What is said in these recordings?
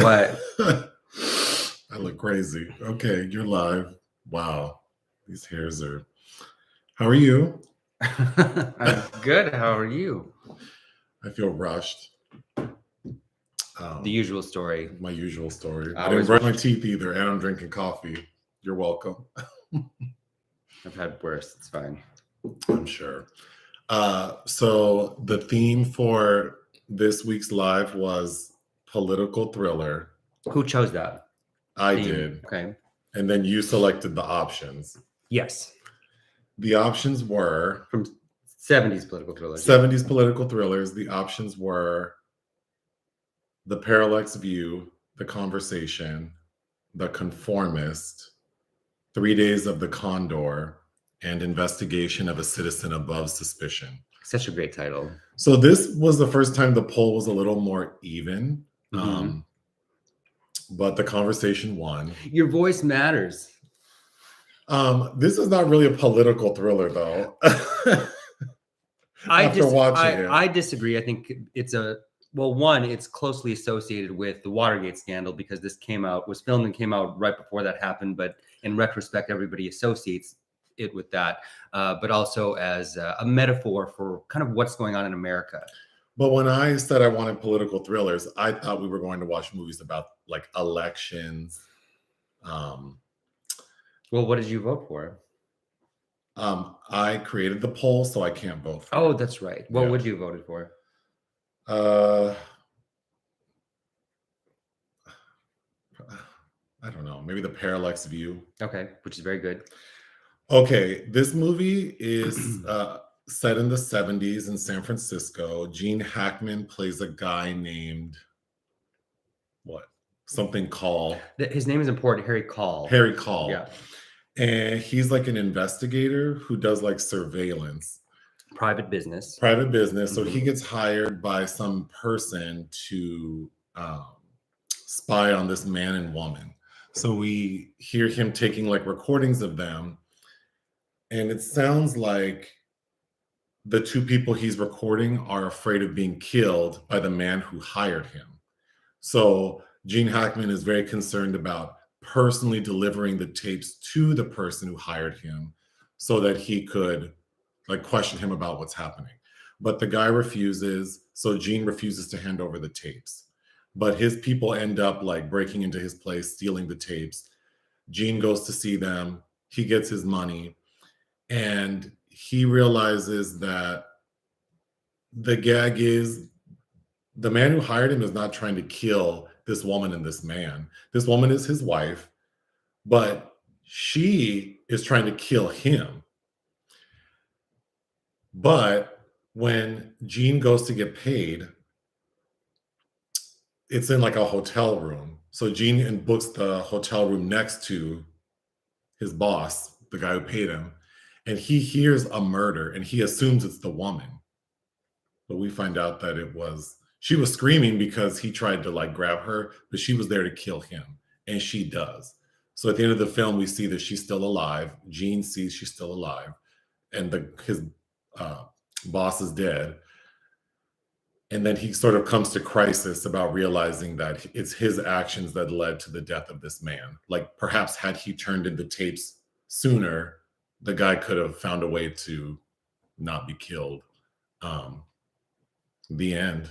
What? I look crazy. Okay, you're live. Wow. These hairs are... How are you? I'm good. How are you? I feel rushed. The usual story. My usual story. I I didn't always brush my teeth either, and I'm drinking coffee. You're welcome. I've had worse. It's fine. I'm sure. So the theme for this week's live was political thriller. Who chose that? I Theme. did. Okay. And then you selected the options. Yes. The options were... From 70s political thrillers. 70s political thrillers. The options were The Parallax View, The Conversation, The Conformist, 3 Days of the Condor, and Investigation of a Citizen Above Suspicion. Such a great title. So this was the first time the poll was a little more even. Mm-hmm. But The Conversation won. Your voice matters. This is not really a political thriller, though. I disagree. I think it's one, it's closely associated with the Watergate scandal because this was filmed and came out right before that happened. But in retrospect, everybody associates it with that, but also as a metaphor for kind of what's going on in America. But when I said I wanted political thrillers, I thought we were going to watch movies about like elections. Well, what did you vote for? I created the poll, so I can't vote for it. it. That's right. What would you have voted for? I don't know. Maybe The Parallax View. Okay, which is very good. Okay, this movie is set in the 70s in San Francisco. Gene Hackman plays a guy named something Caul. His name is important. Harry Caul. Harry Caul. Yeah. And he's like an investigator who does like surveillance. Private business. So he gets hired by some person to spy on this man and woman. So we hear him taking like recordings of them. And it sounds like the two people he's recording are afraid of being killed by the man who hired him. So Gene Hackman is very concerned about personally delivering the tapes to the person who hired him so that he could like question him about what's happening. But the guy refuses. So Gene refuses to hand over the tapes. But his people end up like breaking into his place, stealing the tapes. Gene goes to see them. He gets his money. And he realizes that the gag is the man who hired him is not trying to kill this woman and this man. This woman is his wife, but she is trying to kill him. But when Gene goes to get paid, it's in like a hotel room. So Gene books the hotel room next to his boss, the guy who paid him. And he hears a murder and he assumes it's the woman. But we find out that she was screaming because he tried to like grab her, but she was there to kill him. And she does. So at the end of the film, we see that she's still alive. Gene sees she's still alive. And his boss is dead. And then he sort of comes to crisis about realizing that it's his actions that led to the death of this man. Like perhaps had he turned in the tapes sooner, the guy could have found a way to not be killed. The end.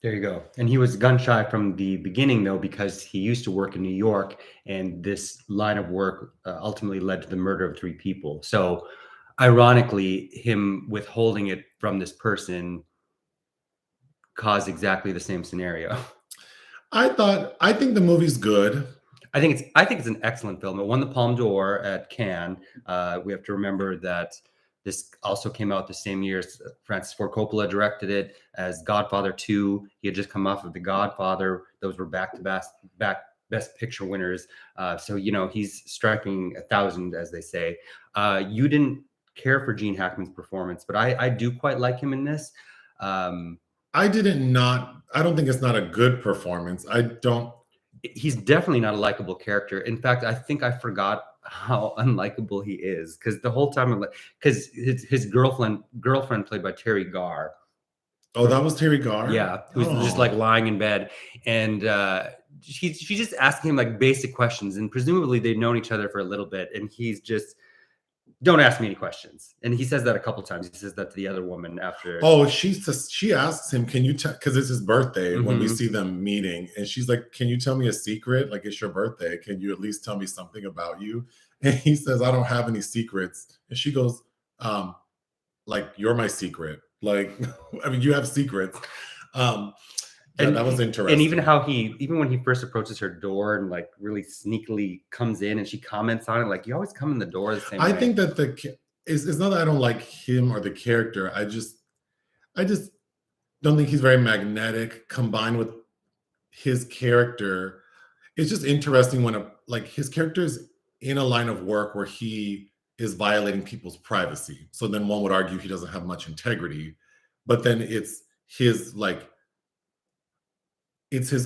There you go. And he was gun shy from the beginning, though, because he used to work in New York, and this line of work ultimately led to the murder of 3 people. So, ironically, him withholding it from this person caused exactly the same scenario. I think the movie's good. I think it's an excellent film. It won the Palme d'Or at Cannes. We have to remember that this also came out the same year as Francis Ford Coppola directed it, as Godfather 2. He had just come off of The Godfather. Those were back-to-back Best Picture winners. So, he's striking 1,000, as they say. You didn't care for Gene Hackman's performance, but I do quite like him in this. I don't think it's not a good performance. He's definitely not a likable character. In fact, I think I forgot how unlikable he is because the whole time, because his girlfriend played by Teri Garr, Oh, that was Teri Garr? Yeah, who's just like Oh. lying in bed, and she's just asking him like basic questions, and presumably they've known each other for a little bit, and he's just, don't ask me any questions. And he says that a couple times. He says that to the other woman after. Oh, she asks him, can you tell, because it's his birthday when we Mhm. see them meeting, and she's like, can you tell me a secret? Like, it's your birthday. Can you at least tell me something about you? And he says, I don't have any secrets. And she goes, like, you're my secret. Like, I mean, you have secrets. Yeah, that was interesting. And even how even when he first approaches her door and like really sneakily comes in and she comments on it, like, you always come in the door the same way. I think that it's not that I don't like him or the character. I just don't think he's very magnetic combined with his character. It's just interesting when his character is in a line of work where he is violating people's privacy. So then one would argue he doesn't have much integrity, but then it's his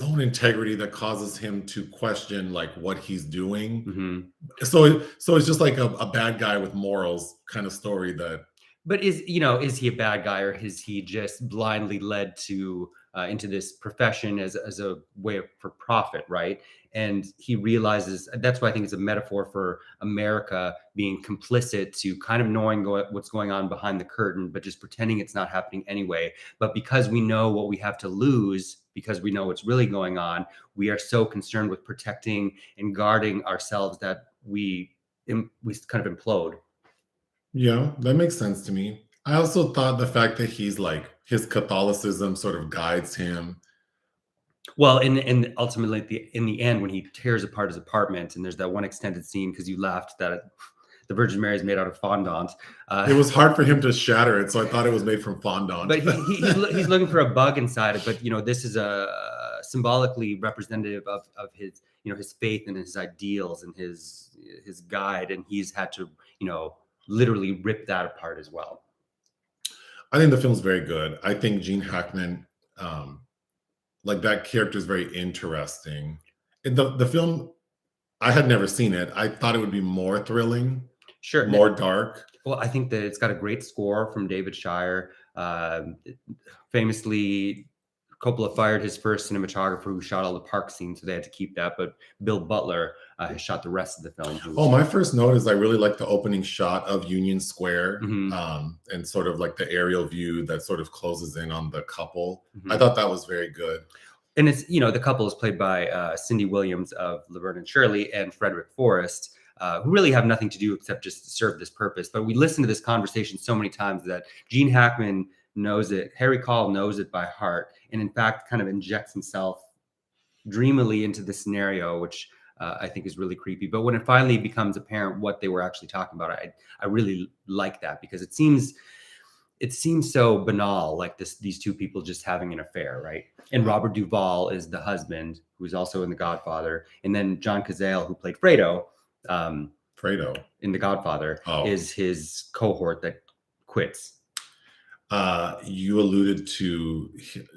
own integrity that causes him to question like what he's doing. Mhm. So it's just like a bad guy with morals kind of story that. But is he a bad guy, or is he just blindly led to into this profession as a way for profit, right? And he realizes that's why I think it's a metaphor for America being complicit to kind of knowing what's going on behind the curtain, but just pretending it's not happening anyway. But because we know what we have to lose, because we know what's really going on, we are so concerned with protecting and guarding ourselves that we kind of implode. Yeah, that makes sense to me. I also thought the fact that he's like his Catholicism sort of guides him. Well, and ultimately in the end, when he tears apart his apartment, and there's that one extended scene because you laughed that the Virgin Mary is made out of fondant. It was hard for him to shatter it, so I thought it was made from fondant. But he's looking for a bug inside it. But this is a symbolically representative of his his faith and his ideals and his guide, and he's had to literally rip that apart as well. I think the film's very good. I think Gene Hackman, like that character is very interesting. In the film, I had never seen it. I thought it would be more thrilling, Sure, more dark. Well, I think that it's got a great score from David Shire. Famously, Coppola fired his first cinematographer who shot all the park scenes, so they had to keep that. But Bill Butler has shot the rest of the film. Oh, my first note is I really like the opening shot of Union Square, Mhm. and sort of like the aerial view that sort of closes in on the couple. Mhm. I thought that was very good. And it's the couple is played by Cindy Williams of Laverne and Shirley and Frederic Forrest, who really have nothing to do except just serve this purpose. But we listened to this conversation so many times that Gene Hackman knows it. Harry Caul knows it by heart, and in fact, kind of injects himself dreamily into the scenario, which I think is really creepy. But when it finally becomes apparent what they were actually talking about, I really like that, because it seems so banal, like these two people just having an affair, right? And Robert Duvall is the husband, who's also in The Godfather, and then John Cazale, who played Fredo in The Godfather, is his cohort that quits. You alluded to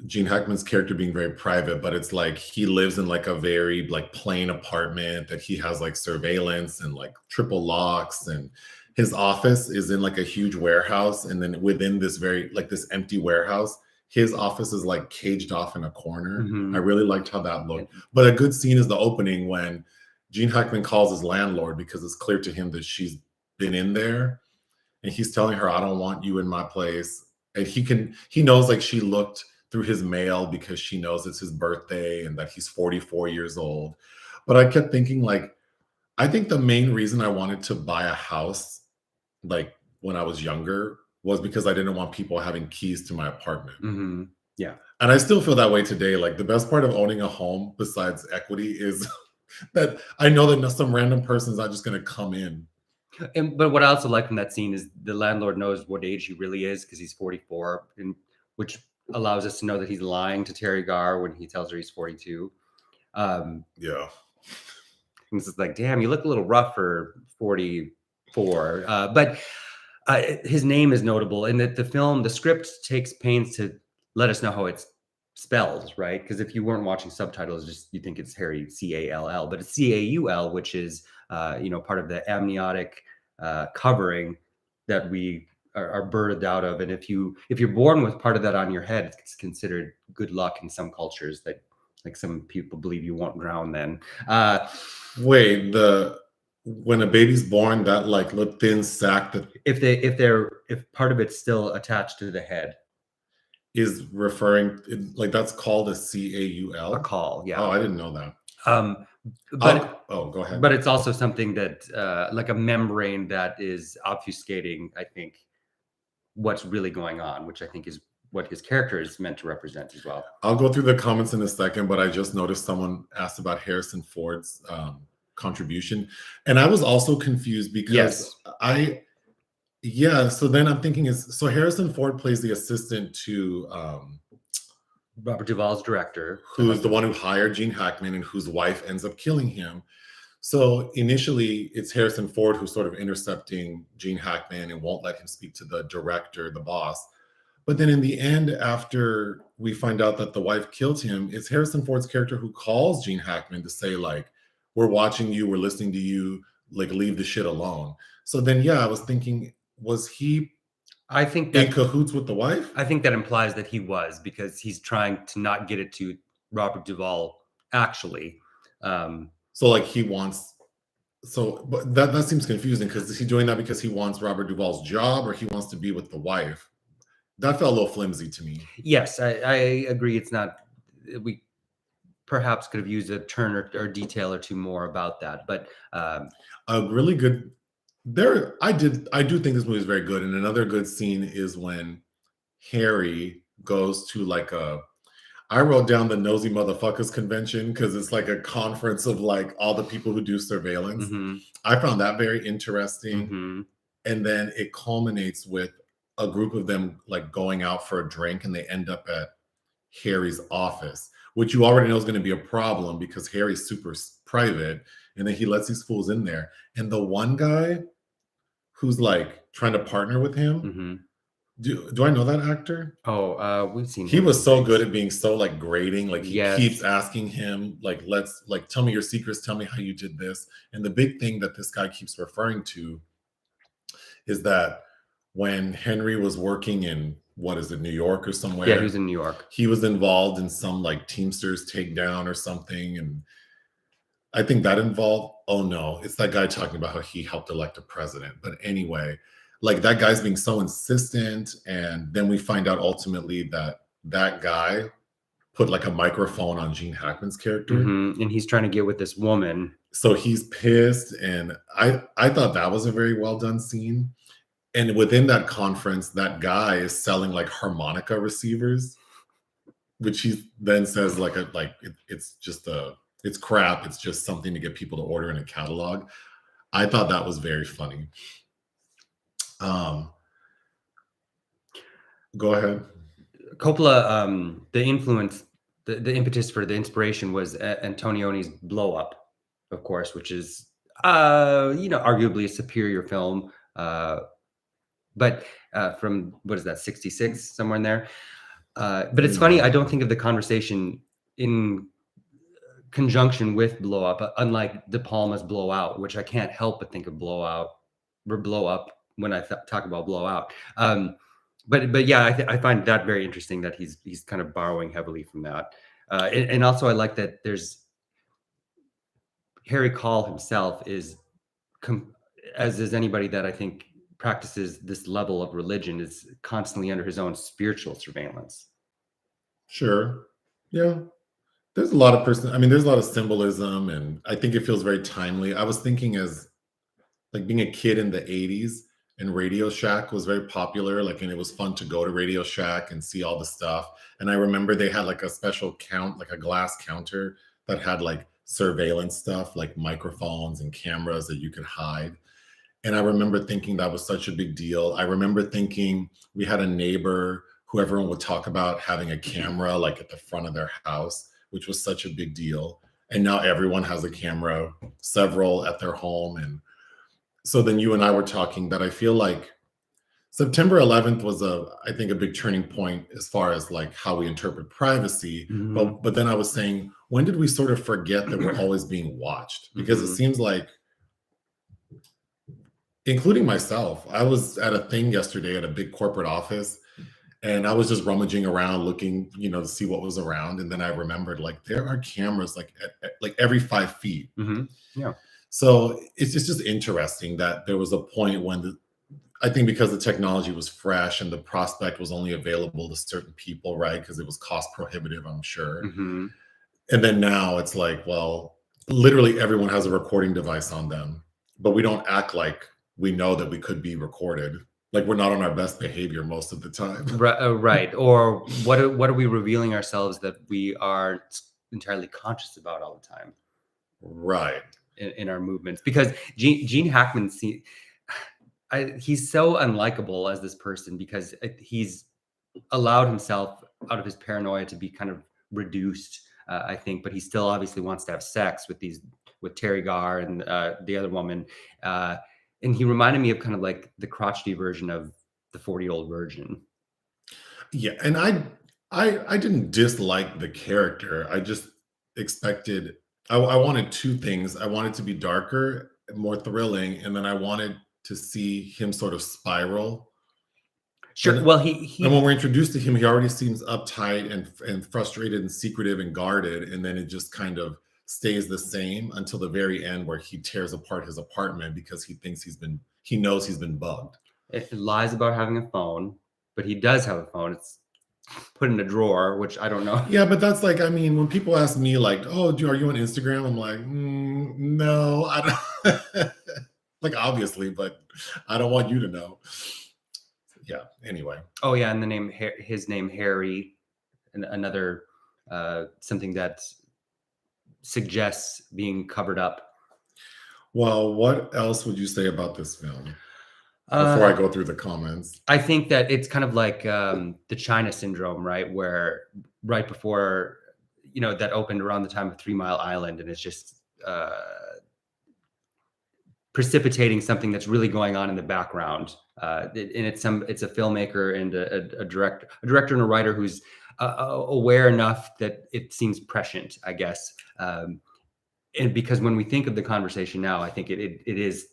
Gene Hackman's character being very private, but it's like he lives in like a very like plain apartment that he has like surveillance and like triple locks, and his office is in like a huge warehouse, and then within this very like this empty warehouse, his office is like caged off in a corner. Mhm. I really liked how that looked. But a good scene is the opening when Gene Hackman calls his landlord because it's clear to him that she's been in there, and he's telling her, I don't want you in my place. And he knows like she looked through his mail because she knows it's his birthday and that he's 44 years old. But I kept thinking, like, I think the main reason I wanted to buy a house, like when I was younger, was because I didn't want people having keys to my apartment. Mm-hmm. Yeah. And I still feel that way today. Like the best part of owning a home besides equity is that I know that some random person's not just going to come in. But what I also like from that scene is the landlord knows what age he really is, because he's 44, and which allows us to know that he's lying to Teri Garr when he tells her he's 42. Yeah. It's just like, damn, you look a little rough for 44. But his name is notable, and that the script takes pains to let us know how it's spelled, right? Because if you weren't watching subtitles, you think it's Harry Call, but it's Caul, which is part of the amniotic covering that we are birthed out of. And if you're born with part of that on your head, it's considered good luck in some cultures. That, like, some people believe you won't drown then. Wait, when a baby's born, that like little thin sac that if part of it's still attached to the head. is referring, like, that's called a CAUL? A Caul, yeah. Oh, I didn't know that. Go ahead. But it's also something that, like a membrane that is obfuscating, I think, what's really going on, which I think is what his character is meant to represent as well. I'll go through the comments in a second, but I just noticed someone asked about Harrison Ford's contribution. And I was also confused because so then I'm thinking, so Harrison Ford plays the assistant to Robert Duvall's director, who's the one who hired Gene Hackman and whose wife ends up killing him. So initially it's Harrison Ford who's sort of intercepting Gene Hackman and won't let him speak to the director, the boss. But then in the end, after we find out that the wife killed him, it's Harrison Ford's character who calls Gene Hackman to say, like, we're watching you, we're listening to you, like, leave the shit alone. So then, yeah, I was thinking, was he in cahoots with the wife? I think that implies that he was, because he's trying to not get it to Robert Duvall, actually. So like he wants, but that seems confusing, because is he doing that because he wants Robert Duvall's job or he wants to be with the wife? That felt a little flimsy to me. Yes, I agree. It's not, we perhaps could have used a turn or detail or two more about that, but a really good, I do think this movie is very good. And another good scene is when Harry goes to like I wrote down the Nosy Motherfuckers convention, because it's like a conference of like all the people who do surveillance. Mm-hmm. I found that very interesting. Mm-hmm. And then it culminates with a group of them like going out for a drink, and they end up at Harry's office, which you already know is going to be a problem because Harry's super private, and then he lets these fools in there. And the one guy who's like trying to partner with him, mm-hmm. Do I know that actor? Oh, we've seen. He was so good at being so like grating. Like he Yes. keeps asking him, like, let's like tell me your secrets, tell me how you did this. And the big thing that this guy keeps referring to is that when Henry was working in, what is it, New York or somewhere? Yeah, he was in New York. He was involved in some like Teamsters takedown or something. And I think that involved, oh no, it's that guy talking about how he helped elect a president. But anyway, like that guy's being so insistent. And then we find out ultimately that that guy put like a microphone on Gene Hackman's character. Mm-hmm. And he's trying to get with this woman. So he's pissed. And I thought that was a very well done scene. And within that conference, that guy is selling like harmonica receivers, which he then says it's crap. It's just something to get people to order in a catalog. I thought that was very funny. Go ahead. Coppola, the influence, the impetus for the inspiration was Antonioni's Blow Up, of course, which is, arguably a superior film. But from, what is that, 66, somewhere in there. But it's funny, I don't think of the conversation in conjunction with Blow Up, unlike De Palma's Blow Out, which I can't help but think of Blow Up when I talk about Blow Out. But yeah, I find that very interesting that he's kind of borrowing heavily from that. And also I like that there's Harry Caul himself is, as is anybody that I think practices this level of religion, is constantly under his own spiritual surveillance. Sure. Yeah. There's a lot of there's a lot of symbolism, and I think it feels very timely. I was thinking as like being a kid in the 80s, and Radio Shack was very popular, and it was fun to go to Radio Shack and see all the stuff. And I remember they had like a special like a glass counter that had like surveillance stuff, like microphones and cameras that you could hide. And I remember thinking that was such a big deal. I remember thinking we had a neighbor who everyone would talk about having a camera like at the front of their house, which was such a big deal. And now everyone has a camera, several at their home. And so then you and I were talking that I feel like September 11th was I think a big turning point as far as like how we interpret privacy. Mm-hmm. But then I was saying, when did we sort of forget that we're always being watched? Because it seems like including myself. I was at a thing yesterday at a big corporate office, and I was just rummaging around looking, to see what was around. And then I remembered, like, there are cameras like like every 5 feet. Yeah. So it's just interesting that there was a point when I think because the technology was fresh and the prospect was only available to certain people, right? Because it was cost prohibitive, I'm sure. Hmm. And then now it's like, well, literally everyone has a recording device on them, but we don't act like we know that we could be recorded. Like we're not on our best behavior most of the time. Right. Or what are we revealing ourselves that we aren't entirely conscious about all the time? Right. In our movements, because Gene Hackman, he's so unlikable as this person because he's allowed himself out of his paranoia to be kind of reduced, I think, but he still obviously wants to have sex with Teri Garr and the other woman, and he reminded me of kind of like the crotchety version of the 40-year-old virgin. Yeah, and I didn't dislike the character. I just expected I wanted two things. I wanted to be darker, more thrilling, and then I wanted to see him sort of spiral. Sure. And, Well, and when we're introduced to him, he already seems uptight and frustrated and secretive and guarded, and then it just kind of stays the same until the very end, where he tears apart his apartment because he knows he's been bugged. It lies about having a phone, but he does have a phone. It's put in a drawer, which I don't know. Yeah, but that's like, I mean, when people ask me like, "Oh, are you on Instagram?" I'm like, no, I don't. Like, obviously, but I don't want you to know. Yeah. Anyway. Oh yeah, and his name Harry, and another something that suggests being covered up. Well, what else would you say about this film before I go through the comments? I think that it's kind of like the China syndrome, right? Where right before, that opened around the time of 3 Mile Island, and it's just precipitating something that's really going on in the background. And it's a filmmaker and a director and a writer who's aware enough that it seems prescient, I guess. And because when we think of the conversation now, I think it is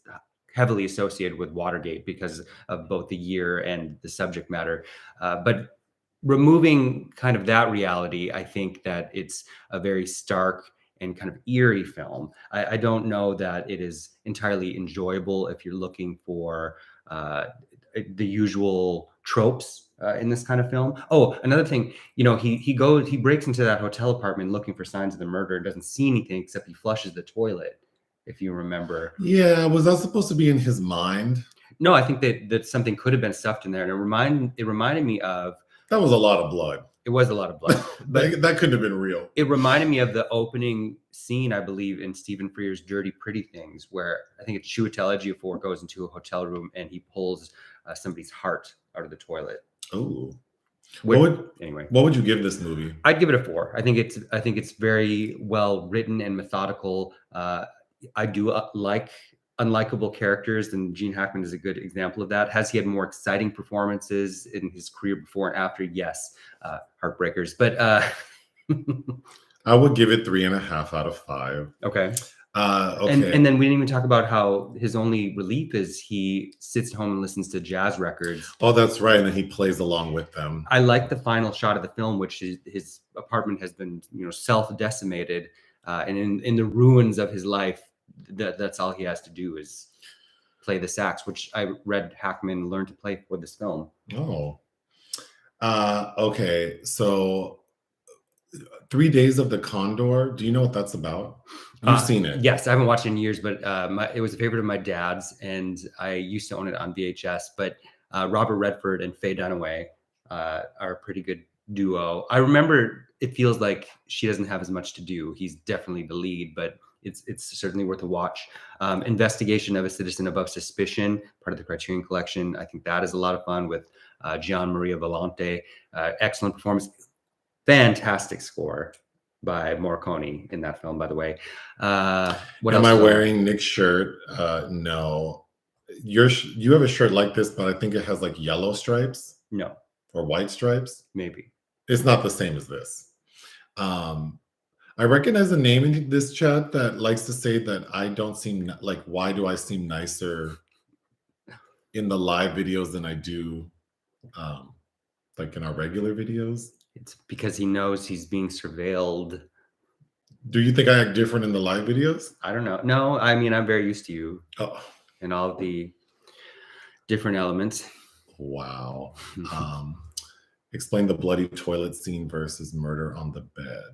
heavily associated with Watergate because of both the year and the subject matter. But removing kind of that reality, I think that it's a very stark and kind of eerie film. I don't know that it is entirely enjoyable if you're looking for the usual tropes in this kind of film. Oh, another thing, he breaks into that hotel apartment looking for signs of the murder, doesn't see anything except he flushes the toilet, if you remember. Yeah, was that supposed to be in his mind? No, I think that something could have been stuffed in there, and it reminded me of. That was a lot of blood. It was a lot of blood, but that couldn't have been real. It reminded me of the opening scene, I believe, in Stephen Frear's Dirty Pretty Things, where I think it's Chiwetel Ejiofor goes into a hotel room and he pulls somebody's heart out of the toilet. Oh, anyway, what would you give this movie? I'd give it a 4. I think it's very well written and methodical. I do like unlikable characters, and Gene Hackman is a good example of that. Has he had more exciting performances in his career before and after? Yes. Heartbreakers, but I would give it 3.5 out of 5. Okay. Okay. And then we didn't even talk about how his only relief is he sits at home and listens to jazz records. Oh, that's right. And then he plays along with them. I like the final shot of the film, which is his apartment has been, self-decimated, and in the ruins of his life, that's all he has to do is play the sax, which I read Hackman learned to play for this film. Oh. Okay. So 3 Days of the Condor. Do you know what that's about? You've seen it. Yes, I haven't watched it in years, but it was a favorite of my dad's, and I used to own it on VHS. But Robert Redford and Faye Dunaway are a pretty good duo. I remember it feels like she doesn't have as much to do. He's definitely the lead, but it's certainly worth a watch. Investigation of a Citizen Above Suspicion, part of the Criterion Collection. I think that is a lot of fun with Gian Maria Volante. Excellent performance. Fantastic score by Morricone in that film, by the way. What Am else? I wearing Nick's shirt? No. You have a shirt like this, but I think it has like yellow stripes. No. Or white stripes. Maybe. It's not the same as this. I recognize a name in this chat that likes to say that I don't seem like, why do I seem nicer in the live videos than I do like in our regular videos. It's because he knows he's being surveilled. Do you think I act different in the live videos? I don't know. No, I mean, I'm very used to you and all of the different elements. Wow. Explain the bloody toilet scene versus murder on the bed.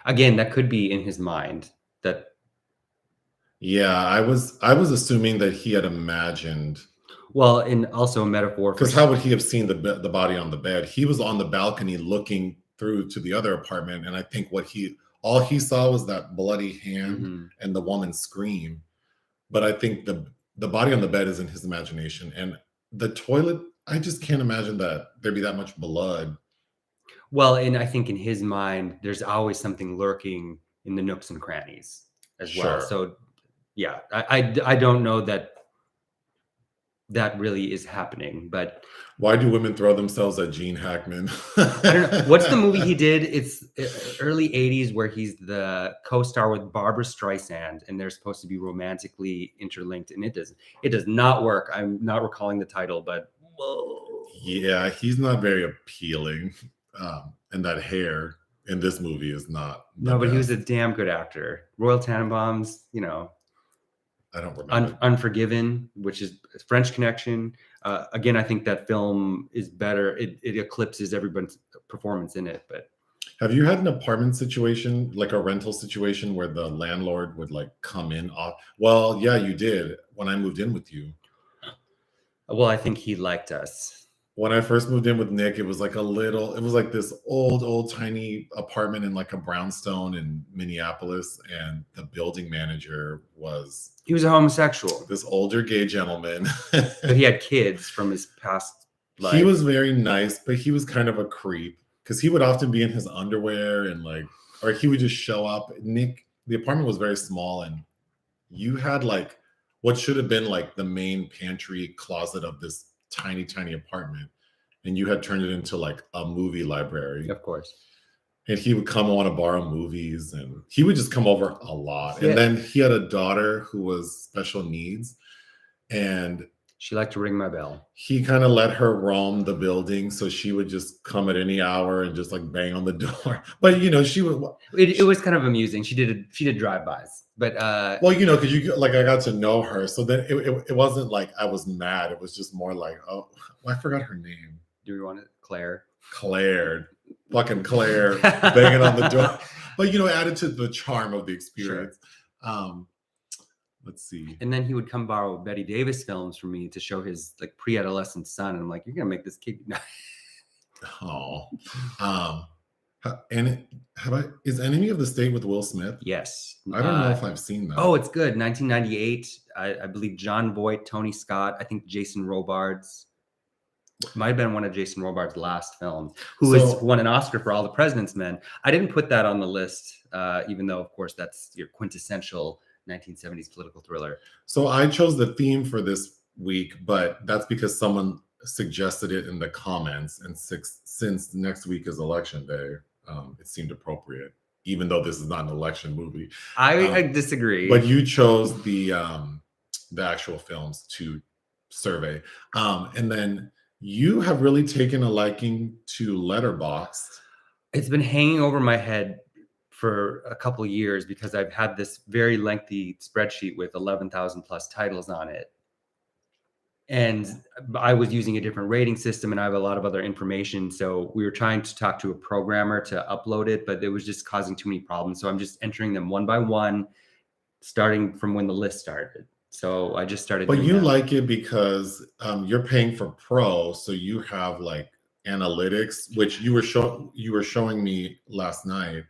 Again, that could be in his mind. That. Yeah, I was assuming that he had imagined. Well, and also a metaphor. Because how would he have seen the body on the bed? He was on the balcony looking through to the other apartment, and I think all he saw was that bloody hand and the woman scream. But I think the body on the bed is in his imagination, and the toilet, I just can't imagine that there'd be that much blood. Well, and I think in his mind, there's always something lurking in the nooks and crannies as well. So, yeah, I don't know that really is happening. But why do women throw themselves at Gene Hackman? I don't know. What's the movie he did? It's early 80s where he's the co-star with Barbara Streisand, and they're supposed to be romantically interlinked, and it does not work. I'm not recalling the title, but whoa. Yeah, he's not very appealing. And that hair in this movie is not. No, but he was a damn good actor. Royal Tenenbaums, I don't remember. Unforgiven, which is French Connection. Again, I think that film is better. It eclipses everyone's performance in it. But have you had an apartment situation, like a rental situation, where the landlord would like come in off? Well, yeah, you did when I moved in with you. Well, I think he liked us. When I first moved in with Nick, it was like this old tiny apartment in like a brownstone in Minneapolis. And the building manager he was a homosexual. This older gay gentleman. But he had kids from his past life. He was very nice, but he was kind of a creep because he would often be in his underwear and or he would just show up. Nick, the apartment was very small, and you had like what should have been like the main pantry closet of this tiny apartment, and you had turned it into like a movie library. Of course. And he would come want to borrow movies, and he would just come over a lot. Yeah. And then he had a daughter who was special needs, and she liked to ring my bell. He kind of let her roam the building, so she would just come at any hour and just like bang on the door. But she would. It was kind of amusing. She did drive-bys. But well, because I got to know her, so then it wasn't like I was mad. It was just more like, oh, I forgot her name. Do we want it, Claire, fucking Claire, banging on the door. But added to the charm of the experience. Sure. Let's see. And then he would come borrow Betty Davis films from me to show his like pre-adolescent son, and I'm like, you're gonna make this kid. Oh. And is Enemy of the State with Will Smith? Yes. I don't know if I've seen that. Oh, it's good. 1998. I believe John Voight, Tony Scott. I think Jason Robards. Might have been one of Jason Robards' last films. Has won an Oscar for All the President's Men. I didn't put that on the list, even though, of course, that's your quintessential 1970s political thriller. So I chose the theme for this week, but that's because someone suggested it in the comments, and since next week is election day, it seemed appropriate, even though this is not an election movie. I disagree. But you chose the actual films to survey, and then you have really taken a liking to Letterboxd. It's been hanging over my head for a couple of years because I've had this very lengthy spreadsheet with 11,000 plus titles on it. And I was using a different rating system, and I have a lot of other information. So we were trying to talk to a programmer to upload it, but it was just causing too many problems. So I'm just entering them one by one, starting from when the list started. So I just started. But you like it because you're paying for Pro, so you have like analytics, which you were showing me last night,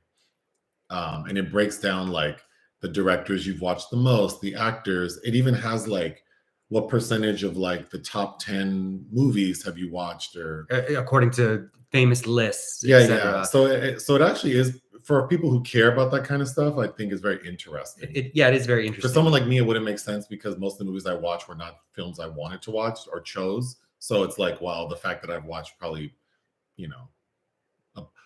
and it breaks down like the directors you've watched the most, the actors. It even has like what percentage of like the top 10 movies have you watched, or according to famous lists. Yeah. So it actually is, for people who care about that kind of stuff, I think is very interesting. It is very interesting. For someone like me, it wouldn't make sense because most of the movies I watch were not films I wanted to watch or chose. So it's like, wow, the fact that I've watched probably,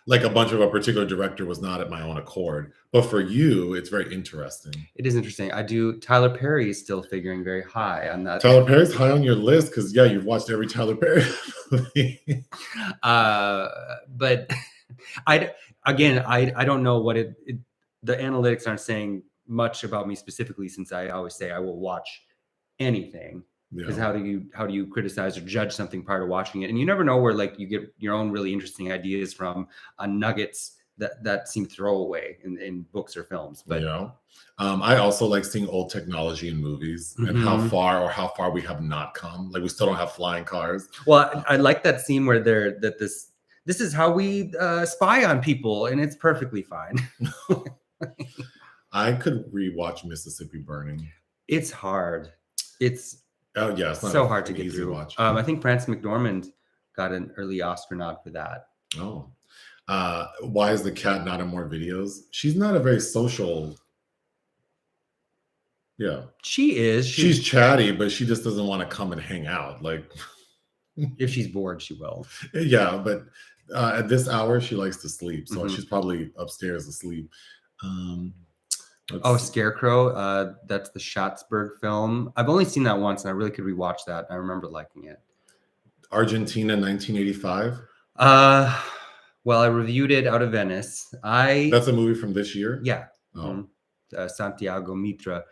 like a bunch of a particular director was not at my own accord. But for you, it's very interesting. It is interesting. Tyler Perry is still figuring very high on that. Tyler Perry's high on your list because, yeah, you've watched every Tyler Perry movie. But I don't know what the analytics aren't saying much about me specifically, since I always say I will watch anything. Because how do you criticize or judge something prior to watching it? And you never know where like you get your own really interesting ideas from nuggets that seem throwaway in books or films. But I also like seeing old technology in movies and how far we have not come. Like we still don't have flying cars. Well, I like that scene where this is how we spy on people, and it's perfectly fine. I could rewatch Mississippi Burning. It's hard. It's it's so hard to get through. I think Frances McDormand got an early Oscar nod for that. Oh, why is the cat not in more videos? She's not a very social. Yeah, she is. She's chatty, but she just doesn't want to come and hang out. Like, if she's bored, she will. Yeah, but at this hour, she likes to sleep, so she's probably upstairs asleep. Scarecrow. That's the Schatzberg film. I've only seen that once, and I really could rewatch that. I remember liking it. Argentina, 1985. Well, I reviewed it out of Venice. That's a movie from this year? Yeah. Oh. Santiago Mitra.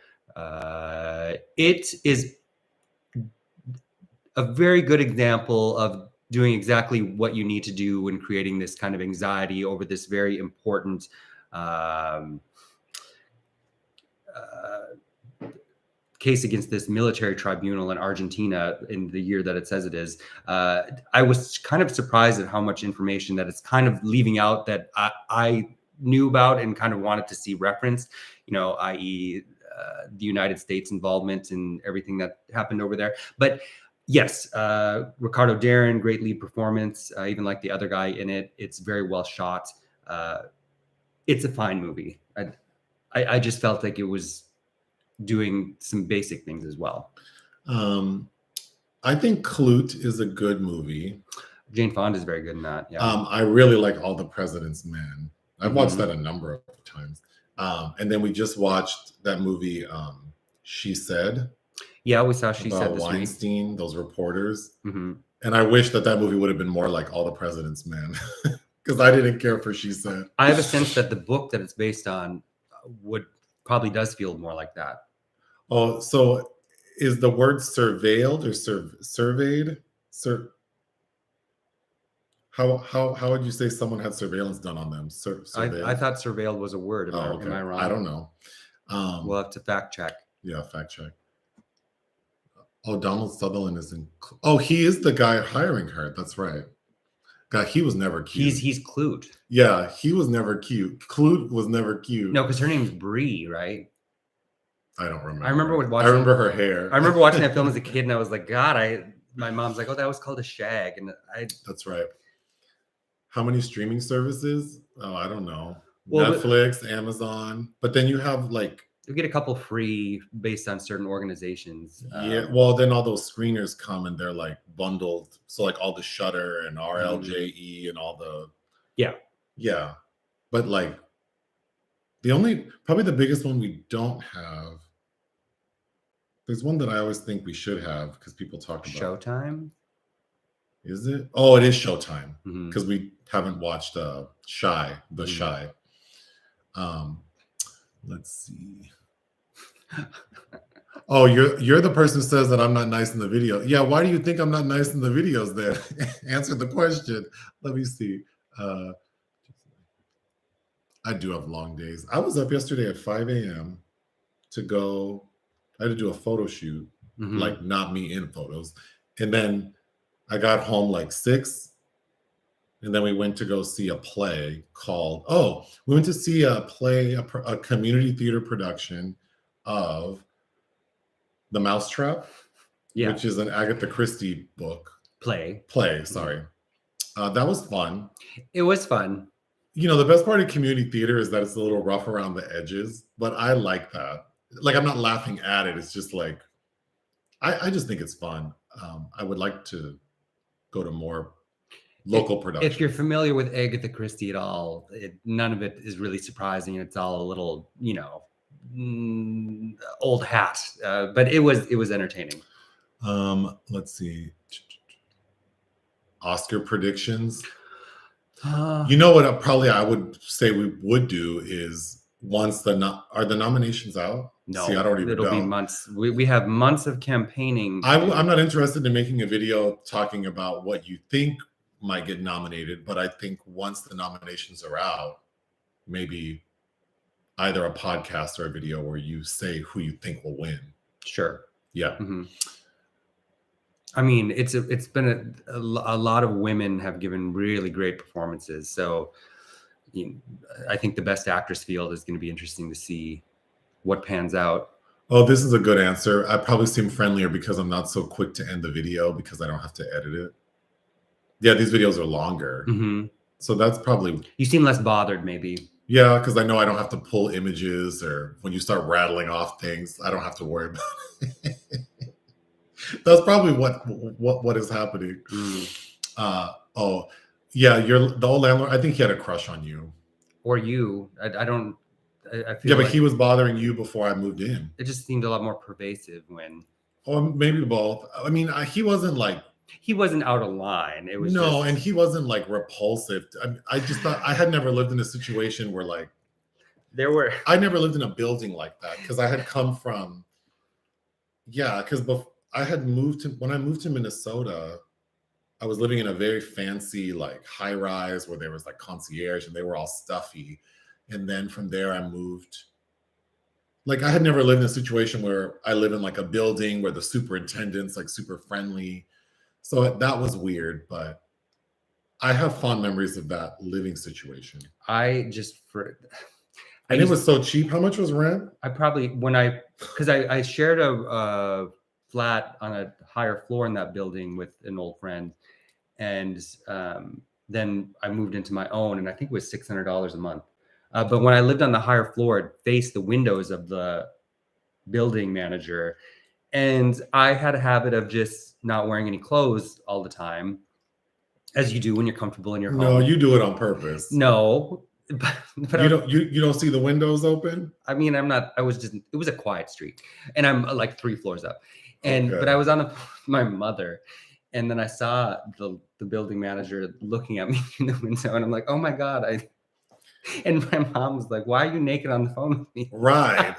It is a very good example of doing exactly what you need to do when creating this kind of anxiety over this very important case against this military tribunal in Argentina in the year that it says it is. I was kind of surprised at how much information that it's kind of leaving out that I knew about and kind of wanted to see referenced, i.e. The United States involvement in everything that happened over there. But yes, Ricardo Darin, great lead performance, even like the other guy in it. It's very well shot. It's a fine movie. I just felt like it was doing some basic things as well. I think Klute is a good movie. Jane Fonda is very good in that. Yeah. I really like All the President's Men. I've watched that a number of times. And then we just watched that movie, She Said. Yeah, we saw She Said this Weinstein, week. Those reporters. And I wish that movie would have been more like All the President's Men, because I didn't care for She Said. I have a sense that the book that it's based on probably does feel more like that. Oh, so is the word surveilled or surveyed? How would you say someone had surveillance done on them? I thought surveilled was a word. Am I wrong? I don't know. We'll have to fact check. Yeah, fact check. Oh, Donald Sutherland is in. Oh, he is the guy hiring her. That's right. God, he was never cute. He's Klute. Yeah, he was never cute. Klute was never cute. No, because her name's Bree, right? I don't remember. I remember her hair. I remember watching that film as a kid, and I was like, God, my mom's like, oh, that was called a shag, and That's right. How many streaming services? Oh, I don't know. Well, Netflix, Amazon, but then you have like you get a couple free based on certain organizations. Yeah, well, then all those screeners come and they're like bundled. So like all the Shudder and RLJE and all the yeah. But like probably the biggest one we don't have. There's one that I always think we should have because people talk about Showtime. Is it? Oh, it is Showtime because we haven't watched Shy. Let's see. Oh, you're the person who says that I'm not nice in the video. Yeah, why do you think I'm not nice in the videos then? Answer the question. Let me see. I do have long days. I was up yesterday at 5 a.m. I had to do a photo shoot, like not me in photos. And then I got home like 6. And then we went to go see a play we went to see a play, a community theater production of The Mousetrap, which is an Agatha Christie book. Play, sorry. That was fun. It was fun. The best part of community theater is that it's a little rough around the edges, but I like that. Like, I'm not laughing at it. It's just like, I just think it's fun. I would like to go to more local production. If you're familiar with Agatha Christie at all, none of it is really surprising. It's all a little, old hat, but it was entertaining. Let's see. Oscar predictions. Uh, You know what? Probably I would say we would do is once are the nominations out? No, see, I don't even know. It'll be months. We have months of campaigning. I'm not interested in making a video talking about what you think might get nominated, but I think once the nominations are out, maybe either a podcast or a video where you say who you think will win. Sure. Yeah. Mm-hmm. I mean, it's been a lot of women have given really great performances. So I think the best actress field is going to be interesting to see what pans out. Oh, this is a good answer. I probably seem friendlier because I'm not so quick to end the video because I don't have to edit it. Yeah, these videos are longer. Mm-hmm. So that's probably... You seem less bothered, maybe. Yeah, because I know I don't have to pull images, or when you start rattling off things, I don't have to worry about it. That's probably what is happening. Oh, yeah, you're the old landlord. I think he had a crush on you. Or you. I don't... I feel yeah, but like he was bothering you before I moved in. It just seemed a lot more pervasive when... Or maybe both. I mean, he wasn't like... He wasn't out of line. It was no, and he wasn't like repulsive. I just thought I had never lived in a situation where like there were. I never lived in a building like that because I had come from. Yeah, because I had moved to when I moved to Minnesota, I was living in a very fancy like high rise where there was like concierge and they were all stuffy, and then from there I moved. Like I had never lived in a situation where I live in like a building where the superintendent's like super friendly. So that was weird, but I have fond memories of that living situation. And it was so cheap. How much was rent? I probably because I shared a flat on a higher floor in that building with an old friend, and then I moved into my own, and I think it was $600 a month. But when I lived on the higher floor, it faced the windows of the building manager. And I had a habit of just not wearing any clothes all the time, as you do when you're comfortable in your home. No, you do it on purpose. No, but you don't see the windows open. I mean, it was a quiet street, and I'm like 3 floors up, but I was on my mother, and then I saw the building manager looking at me in the window, and I'm like, oh my God, and my mom was like, why are you naked on the phone with me? Right.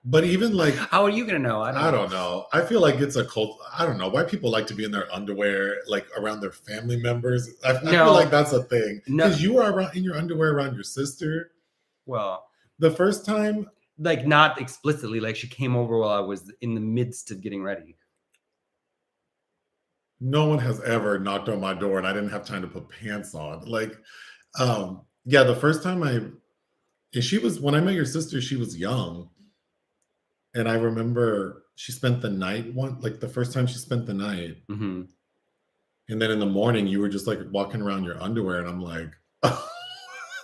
But even like, how are you going to know? I don't know. I feel like it's a cult. I don't know why people like to be in their underwear, like around their family members. I feel like that's a thing. Because you were in your underwear around your sister. Well, the first time. Like not explicitly, like she came over while I was in the midst of getting ready. No one has ever knocked on my door and I didn't have time to put pants on. Like, yeah, the first time when I met your sister, she was young. And I remember she spent the night the first time she spent the night. Mm-hmm. And then in the morning, you were just like walking around your underwear. And I'm like,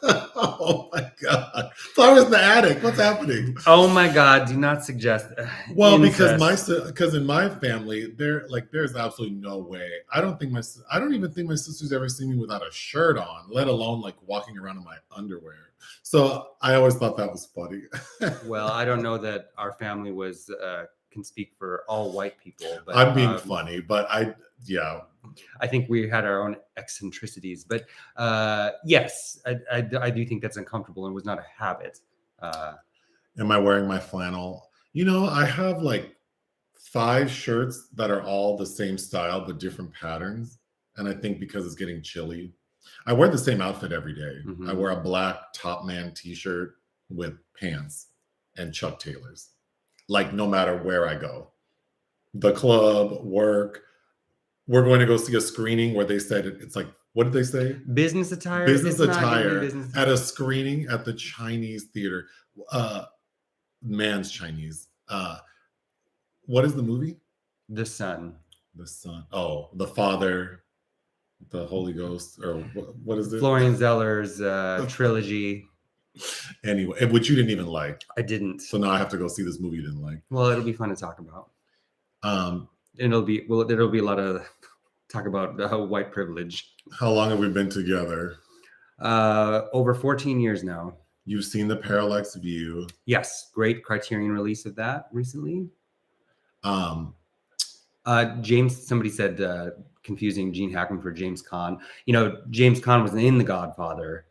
oh my God. Flowers in the attic. What's happening? Oh my God. Do not suggest. Well, because in my family, there's absolutely no way. I don't even think my sister's ever seen me without a shirt on, let alone like walking around in my underwear. So I always thought that was funny. Well, I don't know that our family can speak for all white people. But, I'm being funny, but yeah. I think we had our own eccentricities, but yes, I do think that's uncomfortable and was not a habit. Am I wearing my flannel? I have like 5 shirts that are all the same style, but different patterns. And I think because it's getting chilly, I wear the same outfit every day. Mm-hmm. I wear a black Top Man t-shirt with pants and Chuck Taylors, like no matter where I go. The club, work. We're going to go see a screening where they said it's like, what did they say? Business attire? Business attire at a screening at the Chinese theater. Man's Chinese. What is the movie? The Son. The Son. Oh, the Father, the Holy Ghost, or what is it? Florian Zeller's trilogy. Anyway, which you didn't even like. I didn't. So now I have to go see this movie you didn't like. Well, it'll be fun to talk about. There'll be a lot of talk about white privilege. How long have we been together? Over 14 years now. You've seen the Parallax View. Yes, great Criterion release of that recently. Um, James, somebody said confusing Gene Hackman for James Caan. You know, James Caan was in The Godfather,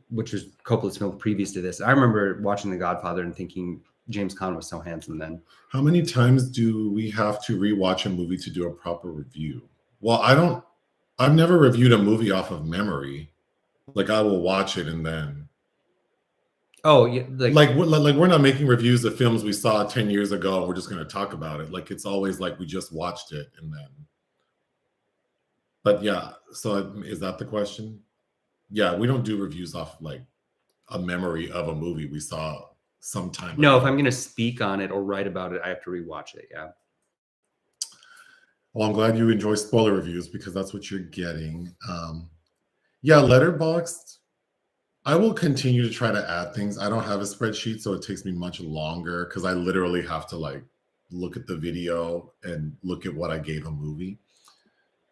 which was Coppola's film previous to this. I remember watching The Godfather and thinking James Caan was so handsome then. How many times do we have to rewatch a movie to do a proper review? Well, I've never reviewed a movie off of memory. Like I will watch it and then. Oh, yeah. Like we're not making reviews of films we saw 10 years ago and we're just going to talk about it. Like it's always like we just watched it and then. But yeah, so is that the question? Yeah, we don't do reviews off like a memory of a movie we saw sometime No, ago. if I'm going to speak on it or write about it, I have to rewatch it. Yeah. Well, I'm glad you enjoy spoiler reviews because that's what you're getting. Yeah, Letterboxd. I will continue to try to add things. I don't have a spreadsheet, so it takes me much longer because I literally have to like look at the video and look at what I gave a movie.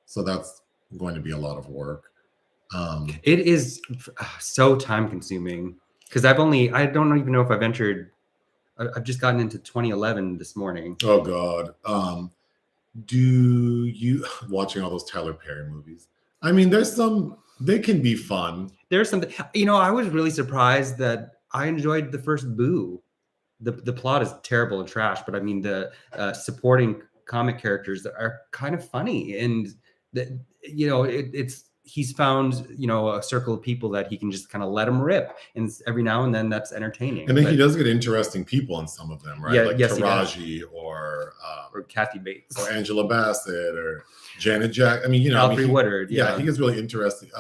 So that's going to be a lot of work. It is so time consuming because I don't even know if I've entered. I've just gotten into 2011 this morning. Oh God. Do you watching all those Tyler Perry movies? I mean, they can be fun. There's something, I was really surprised that I enjoyed the first Boo. The plot is terrible and trash, but I mean the supporting comic characters are kind of funny, and he's found a circle of people that he can just kind of let them rip, and every now and then that's entertaining. And then he does get interesting people in some of them, right? Yeah, like yes, Taraji or Kathy Bates or Angela Bassett or Janet Jack. I mean, Alfre Woodard. Yeah, he gets really interesting.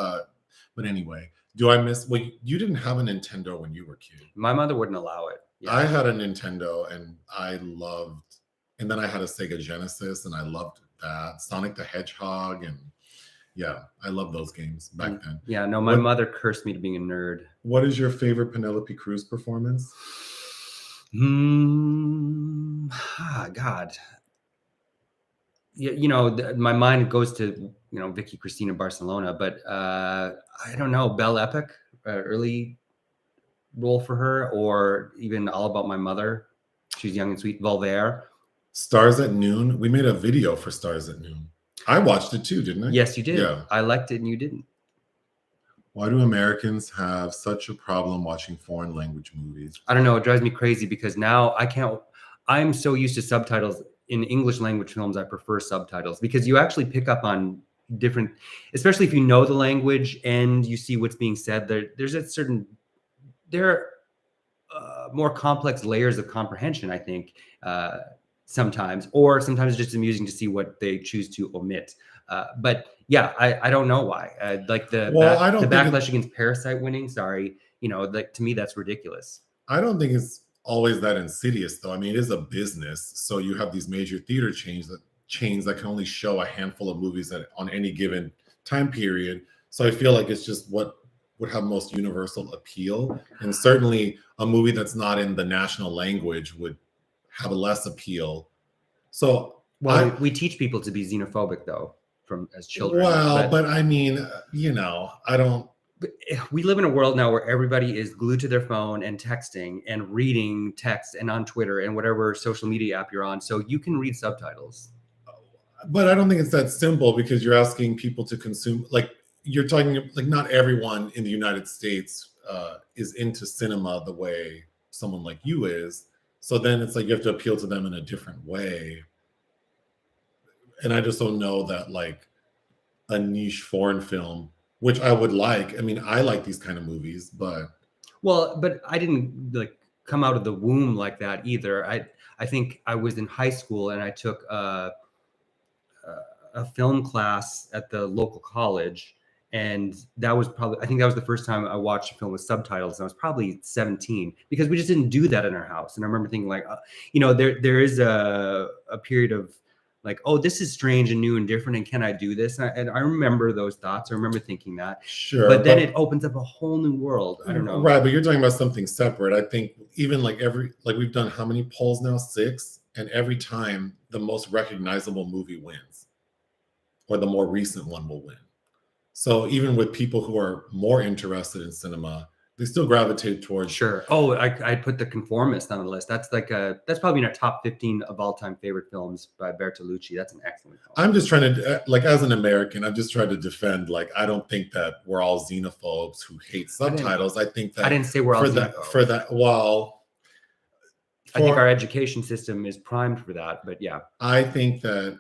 But anyway, do I miss? Well, you didn't have a Nintendo when you were a kid. My mother wouldn't allow it. Yeah. I had a Nintendo and I loved, and then I had a Sega Genesis and I loved that. Sonic the Hedgehog, and yeah, I love those games back then. Yeah, no, my mother cursed me to being a nerd. What is your favorite Penelope Cruz performance? God. My mind goes to Vicky Cristina Barcelona, but I don't know, Belle Epic, early role for her, or even All About My Mother. She's young and sweet. Voltaire. Stars at Noon. We made a video for Stars at Noon. I watched it too, didn't I? Yes, you did. Yeah. I liked it and you didn't. Why do Americans have such a problem watching foreign language movies? I don't know. It drives me crazy because now I'm so used to subtitles. In English language films, I prefer subtitles because you actually pick up on different, especially if you know the language and you see what's being said. There are more complex layers of comprehension, I think, sometimes it's just amusing to see what they choose to omit. But yeah, I don't know why. The backlash against Parasite winning. Sorry, to me that's ridiculous. I don't think it's always that insidious, though. I mean, it is a business, so you have these major theater chains that can only show a handful of movies on any given time period. So I feel like it's just what would have most universal appeal, and certainly a movie that's not in the national language would have a less appeal. So we teach people to be xenophobic though as children. But I mean, I don't. We live in a world now where everybody is glued to their phone and texting and reading text and on Twitter and whatever social media app you're on, so you can read subtitles. But I don't think it's that simple because you're asking people to consume. Like you're talking, like not everyone in the United States is into cinema the way someone like you is. So then it's like you have to appeal to them in a different way. And I just don't know that like a niche foreign film, which I would like. I mean, I like these kind of movies, but I didn't like come out of the womb like that either. I think I was in high school and I took a film class at the local college, and that was the first time I watched a film with subtitles, and I was probably 17 because we just didn't do that in our house. And I remember thinking like, there is a period of like, oh, this is strange and new and different, and can I do this? And I remember those thoughts. I remember thinking that. Sure. But then it opens up a whole new world. I don't know. Right, but you're talking about something separate. I think even like we've done how many polls now? 6, and every time the most recognizable movie wins. or the more recent one will win. So even with people who are more interested in cinema, they still gravitate towards. Sure. Oh, I put The Conformist on the list. That's that's probably in our top 15 of all time favorite films by Bertolucci. That's an excellent film. I'm just trying to, like, as an American, I'm just trying to defend, like, I don't think that we're all xenophobes who hate subtitles. I think that I didn't say we're all for that. Well, I think our education system is primed for that, but yeah. I think that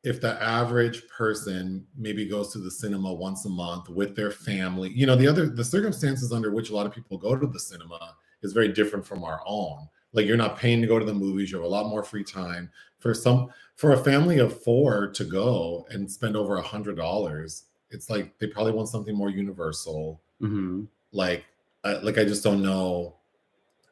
if the average person maybe goes to the cinema once a month with their family, the circumstances under which a lot of people go to the cinema is very different from our own. Like, you're not paying to go to the movies, you have a lot more free time. For a family of 4 to go and spend over $100, it's like they probably want something more universal. Mm-hmm. I just don't know.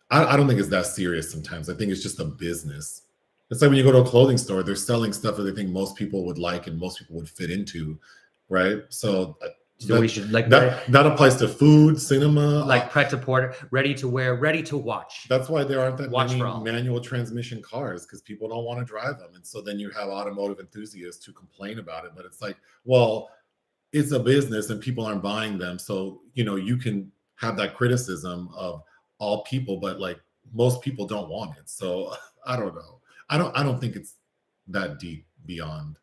I don't think it's that serious sometimes. I think it's just a business. It's like when you go to a clothing store, they're selling stuff that they think most people would like and most people would fit into, right? So we should that applies to food, cinema, like pret-a-porter, ready to wear, ready to watch. That's why there aren't that many all. manual transmission cars, because people don't want to drive them, and so then you have automotive enthusiasts who complain about it. But it's like, well, it's a business and people aren't buying them, so you can have that criticism of all people, but like most people don't want it. So I don't know. I don't think it's that deep beyond,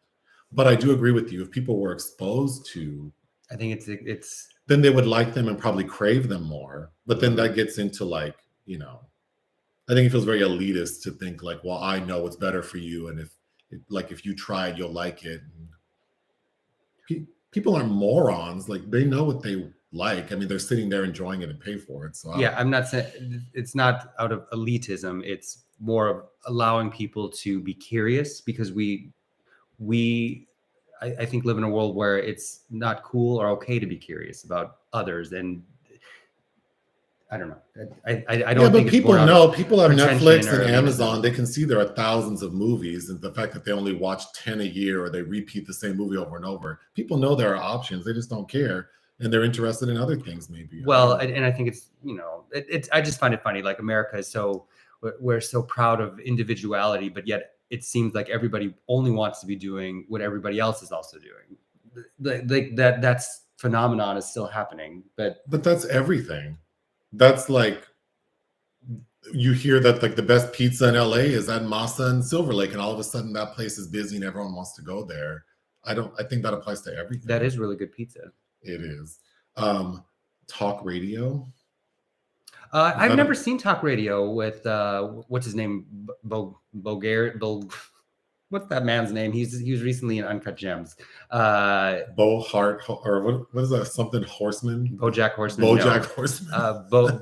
but I do agree with you. If people were exposed to, I think it's then they would like them and probably crave them more. But then that gets into I think it feels very elitist to think like, well, I know what's better for you, and if you try it, you'll like it. People are morons. Like, they know what they like. I mean, they're sitting there enjoying it and pay for it. So I'm not saying it's not out of elitism. It's more of allowing people to be curious, because I think live in a world where it's not cool or okay to be curious about others, and I don't know. I don't. But people know. People have Netflix and Amazon. Elitism. They can see there are thousands of movies, and the fact that they only watch 10 a year or they repeat the same movie over and over, people know there are options. They just don't care, and they're interested in other things, maybe. Well, and I think it's I just find it funny. Like, America is we're so proud of individuality, but yet it seems like everybody only wants to be doing what everybody else is also doing. That's phenomenon is still happening, but that's everything. That's like, you hear that like the best pizza in LA is at Masa and Silver Lake, and all of a sudden that place is busy and everyone wants to go there. I think that applies to everything. That is really good pizza. It is. Talk radio. I've never seen talk radio with what's his name, what's that man's name? He was recently in Uncut Gems. Bo Hart, or what is that? Something Horseman. BoJack Horseman. BoJack Horseman.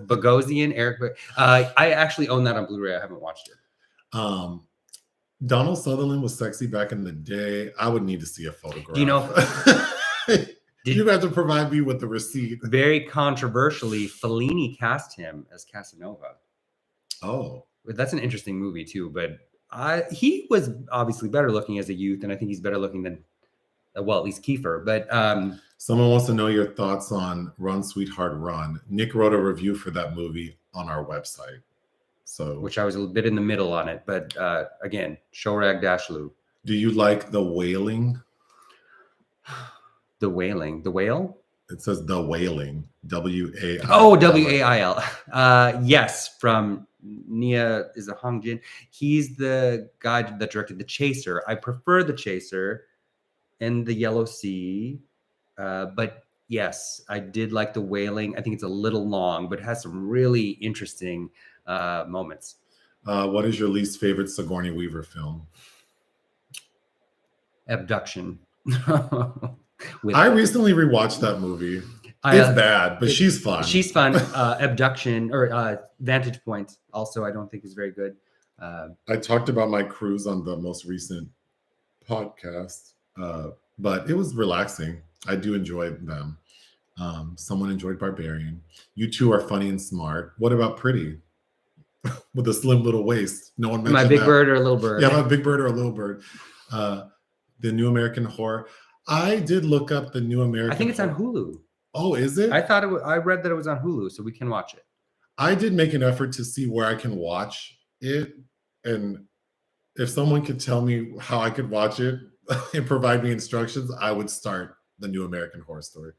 Bogosian. Eric. I actually own that on Blu-ray. I haven't watched it. Donald Sutherland was sexy back in the day. I would need to see a photograph. Do you know? You have to provide me with the receipt. Very controversially, Fellini cast him as Casanova. Oh, that's an interesting movie too. But he was obviously better looking as a youth, and I think he's better looking than, well, at least Kiefer. But someone wants to know your thoughts on Run, Sweetheart, Run. Nick wrote a review for that movie on our website, which I was a bit in the middle on it. But again, Shorag-Lu. Do you like The Wailing? The Wailing. The Whale? It says The Wailing. W-A-I-L. Oh, W-A-I-L. Yes, from Nia is a Hong Jin. He's the guy that directed The Chaser. I prefer The Chaser and The Yellow Sea. But yes, I did like The Wailing. I think it's a little long, but it has some really interesting moments. What is your least favorite Sigourney Weaver film? Abduction. I recently rewatched that movie. It's bad, but she's fun. She's fun. Abduction or Vantage Point also I don't think is very good. I talked about my cruise on the most recent podcast, but it was relaxing. I do enjoy them. Someone enjoyed Barbarian. You two are funny and smart. What about Pretty? With a slim little waist. No one mentioned My Big Bird or a Little Bird. Yeah, My Big Bird or a Little Bird. The New American Horror. I did look up the New American. I think it's on Hulu. Oh, is it? I thought I read that it was on Hulu, so we can watch it. I did make an effort to see where I can watch it, and if someone could tell me how I could watch it, and provide me instructions, I would start the new American Horror Story.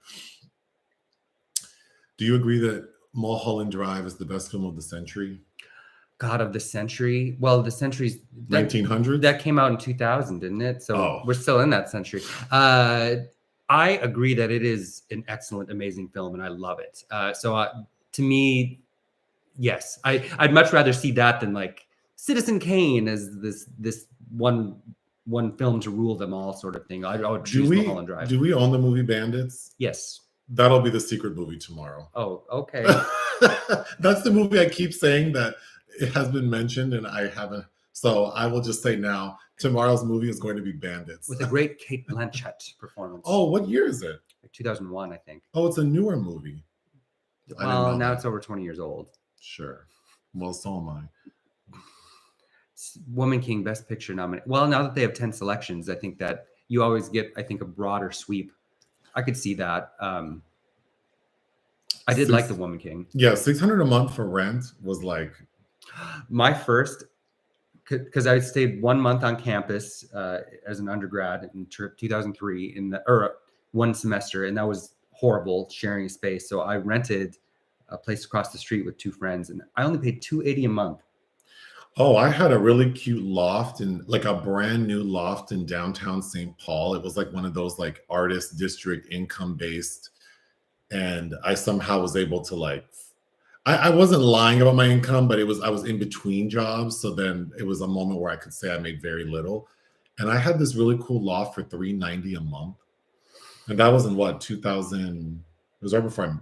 Do you agree that Mulholland Drive is the best film of the century? God, of the century. Well, the century's 1900? That came out in 2000, didn't it? So we're still in that century. I agree that it is an excellent, amazing film, and I love it. To me, yes, I'd much rather see that than like Citizen Kane as this one film to rule them all sort of thing. I would choose Mulholland Drive. Do we own the movie Bandits? Yes. That'll be the secret movie tomorrow. Oh, okay. That's the movie I keep saying that it has been mentioned and I haven't. So I will just say now, tomorrow's movie is going to be Bandits. With a great Cate Blanchett performance. Oh, what year is it? Like 2001, I think. Oh, it's a newer movie. Well, now it's over 20 years old. Sure. Well, so am I. Woman King, Best Picture nominee. Well, now that they have 10 selections, I think that you always get, I think, a broader sweep. I could see that. I did like The Woman King. Yeah, $600 a month for rent was like my first, because I stayed 1 month on campus as an undergrad in 2003 or one semester, and that was horrible sharing a space. So I rented a place across the street with 2 friends, and I only paid $280 a month. Oh, I had a really cute loft like a brand new loft in downtown St. Paul. It was like one of those like artist district income based. And I somehow was able to like, I wasn't lying about my income, but I was in between jobs. So then it was a moment where I could say I made very little. And I had this really cool loft for $390 a month. And that was in what, 2000, it was right before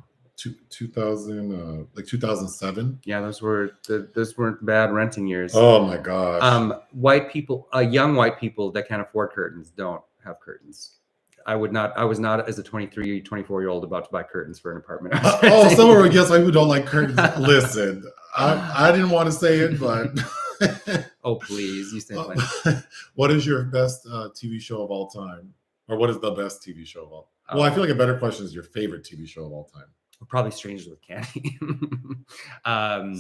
2000, like 2007. Yeah, those weren't bad renting years. Oh my gosh. White people, young white people that can't afford curtains don't have curtains. I was not as a 23, 24-year-old about to buy curtains for an apartment. Somewhere against like who don't like curtains. Listen, I didn't want to say it, but oh please, you say what is your best TV show of all time? Or what is the best TV show of all time? Well, I feel like a better question is your favorite TV show of all time. Probably Strangers with Candy.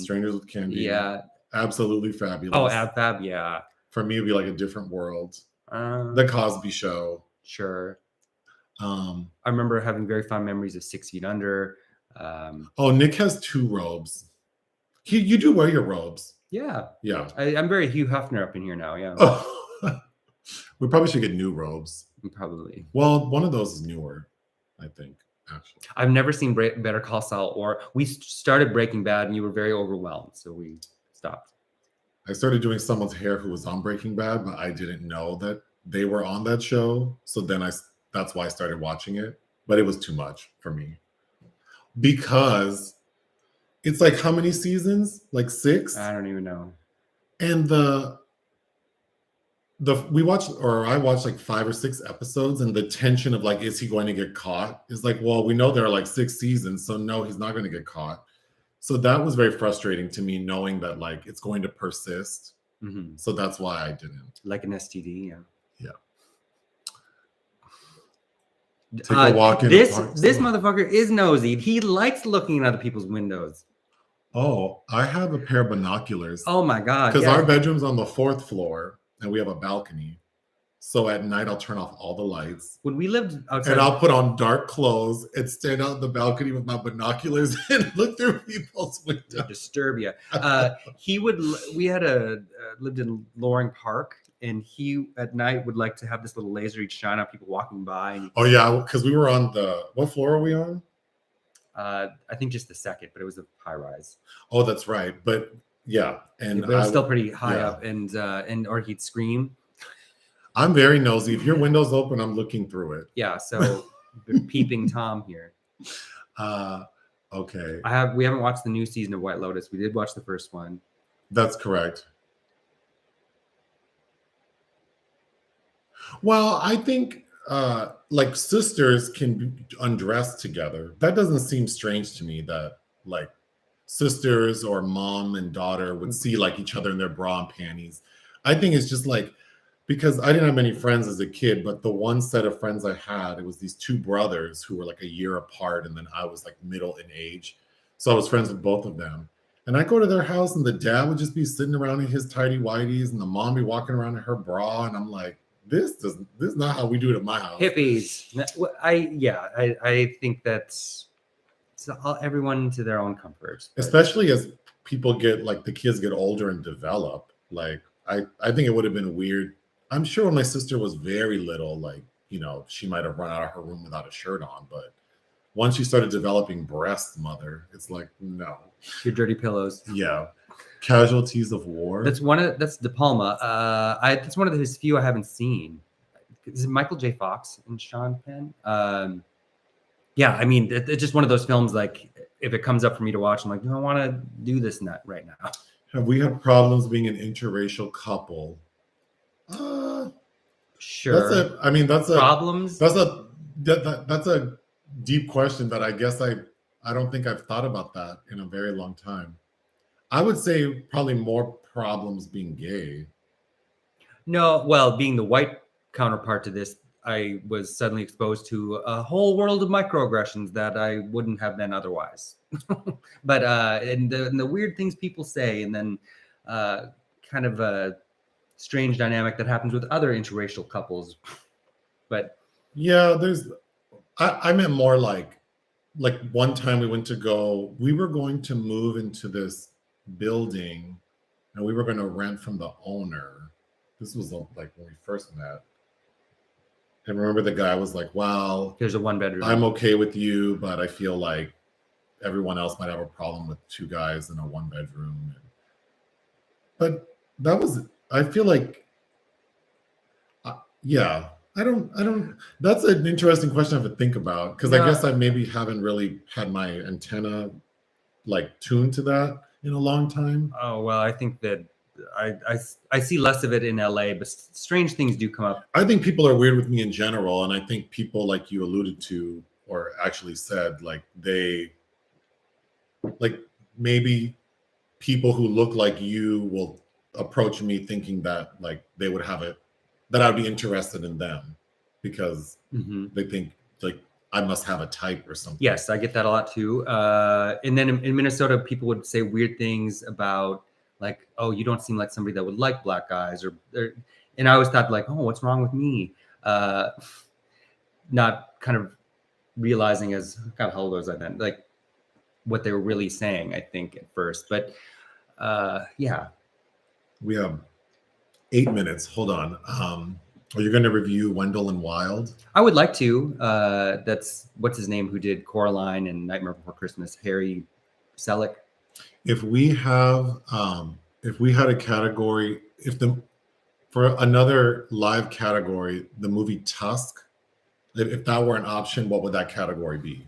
Strangers with Candy. Yeah. Absolutely fabulous. Oh, Fab, yeah. For me, it'd be like A Different World. The Cosby Show. Sure. I remember having very fond memories of 6 Feet Under. Nick has 2 robes. You do wear your robes. Yeah. Yeah. I'm very Hugh Hefner up in here now, yeah. We probably should get new robes. Probably. Well, one of those is newer, I think. Actually, I've never seen Better Call Saul, or we started Breaking Bad and you were very overwhelmed, so we stopped. I started doing someone's hair who was on Breaking Bad, but I didn't know that they were on that show. So then that's why I started watching it, but it was too much for me because it's like how many seasons? Like 6? I don't even know. And I watched like 5 or 6 episodes, and the tension of like, is he going to get caught? Is like, well, we know there are like 6 seasons, so no, he's not going to get caught. So that was very frustrating to me, knowing that like it's going to persist. Mm-hmm. So that's why I didn't. Like an STD, yeah. Yeah. Take a walk in this motherfucker is nosy. He likes looking in other people's windows. Oh, I have a pair of binoculars. Oh my God. Because our bedroom's on the 4th floor. And we have a balcony. So at night, I'll turn off all the lights. When we lived outside. And I'll put on dark clothes and stand out in the balcony with my binoculars and look through people's windows. Disturb you. We had lived in Loring Park, and he at night would like to have this little laser he'd shine on people walking by. Oh yeah, because we were on what floor are we on? I think just the 2nd, but it was a high rise. Oh, that's right. But yeah, and but it was still pretty high up, and or he'd scream. I'm very nosy. If your window's open, I'm looking through it. Yeah, so peeping Tom here. Okay. We haven't watched the new season of White Lotus. We did watch the first one. That's correct. Well, I think like sisters can be undressed together. That doesn't seem strange to me that like sisters or mom and daughter would see like each other in their bra and panties. I think it's just like, because I didn't have many friends as a kid, but the one set of friends I had, it was these 2 brothers who were like a year apart, and then I was like middle in age. So I was friends with both of them. And I go to their house, and the dad would just be sitting around in his tidy whities, and the mom be walking around in her bra, and I'm like, this is not how we do it at my house. Hippies. I think that's everyone to their own comforts. Especially as people get like the kids get older and develop. Like I think it would have been weird. I'm sure when my sister was very little, like, you know, she might have run out of her room without a shirt on, but once she started developing breasts, mother, it's like, no. Your dirty pillows. Yeah. Casualties of War. That's De Palma. That's one of his few I haven't seen. Is it Michael J. Fox and Sean Penn? Yeah, I mean, it's just one of those films, like, if it comes up for me to watch, I'm like, do I want to do this right now? Have we had problems being an interracial couple? Sure. That's problems. That's a deep question that I guess I don't think I've thought about that in a very long time. I would say probably more problems being gay. No, well, being the white counterpart to this, I was suddenly exposed to a whole world of microaggressions that I wouldn't have been otherwise. But and the weird things people say, and then kind of a strange dynamic that happens with other interracial couples. But yeah, I meant more like one time we were going to move into this building and we were going to rent from the owner. This was like when we first met. And remember the guy was like, well, there's a 1-bedroom. I'm okay with you, but I feel like everyone else might have a problem with 2 guys in a 1-bedroom. But I feel like, yeah, I don't, that's an interesting question I have to think about. Cause I guess I maybe haven't really had my antenna like tuned to that in a long time. Oh, well, I think that I see less of it in LA, but strange things do come up. I think people are weird with me in general. And I think people, like you alluded to, or actually said, like maybe people who look like you will approach me thinking that like they would have that I'd be interested in them because they think like I must have a type or something. Yes, I get that a lot too. And then in Minnesota, people would say weird things about like, oh, you don't seem like somebody that would like black guys, and I always thought like, oh, what's wrong with me? Not kind of realizing as God, how old was I then? Like what they were really saying, I think at first, but yeah. We have 8 minutes. Hold on. Are you going to review Wendell and Wild? I would like to. That's what's his name who did Coraline and Nightmare Before Christmas, Harry Selick. If we had a category, for another live category, the movie Tusk, if that were an option, what would that category be?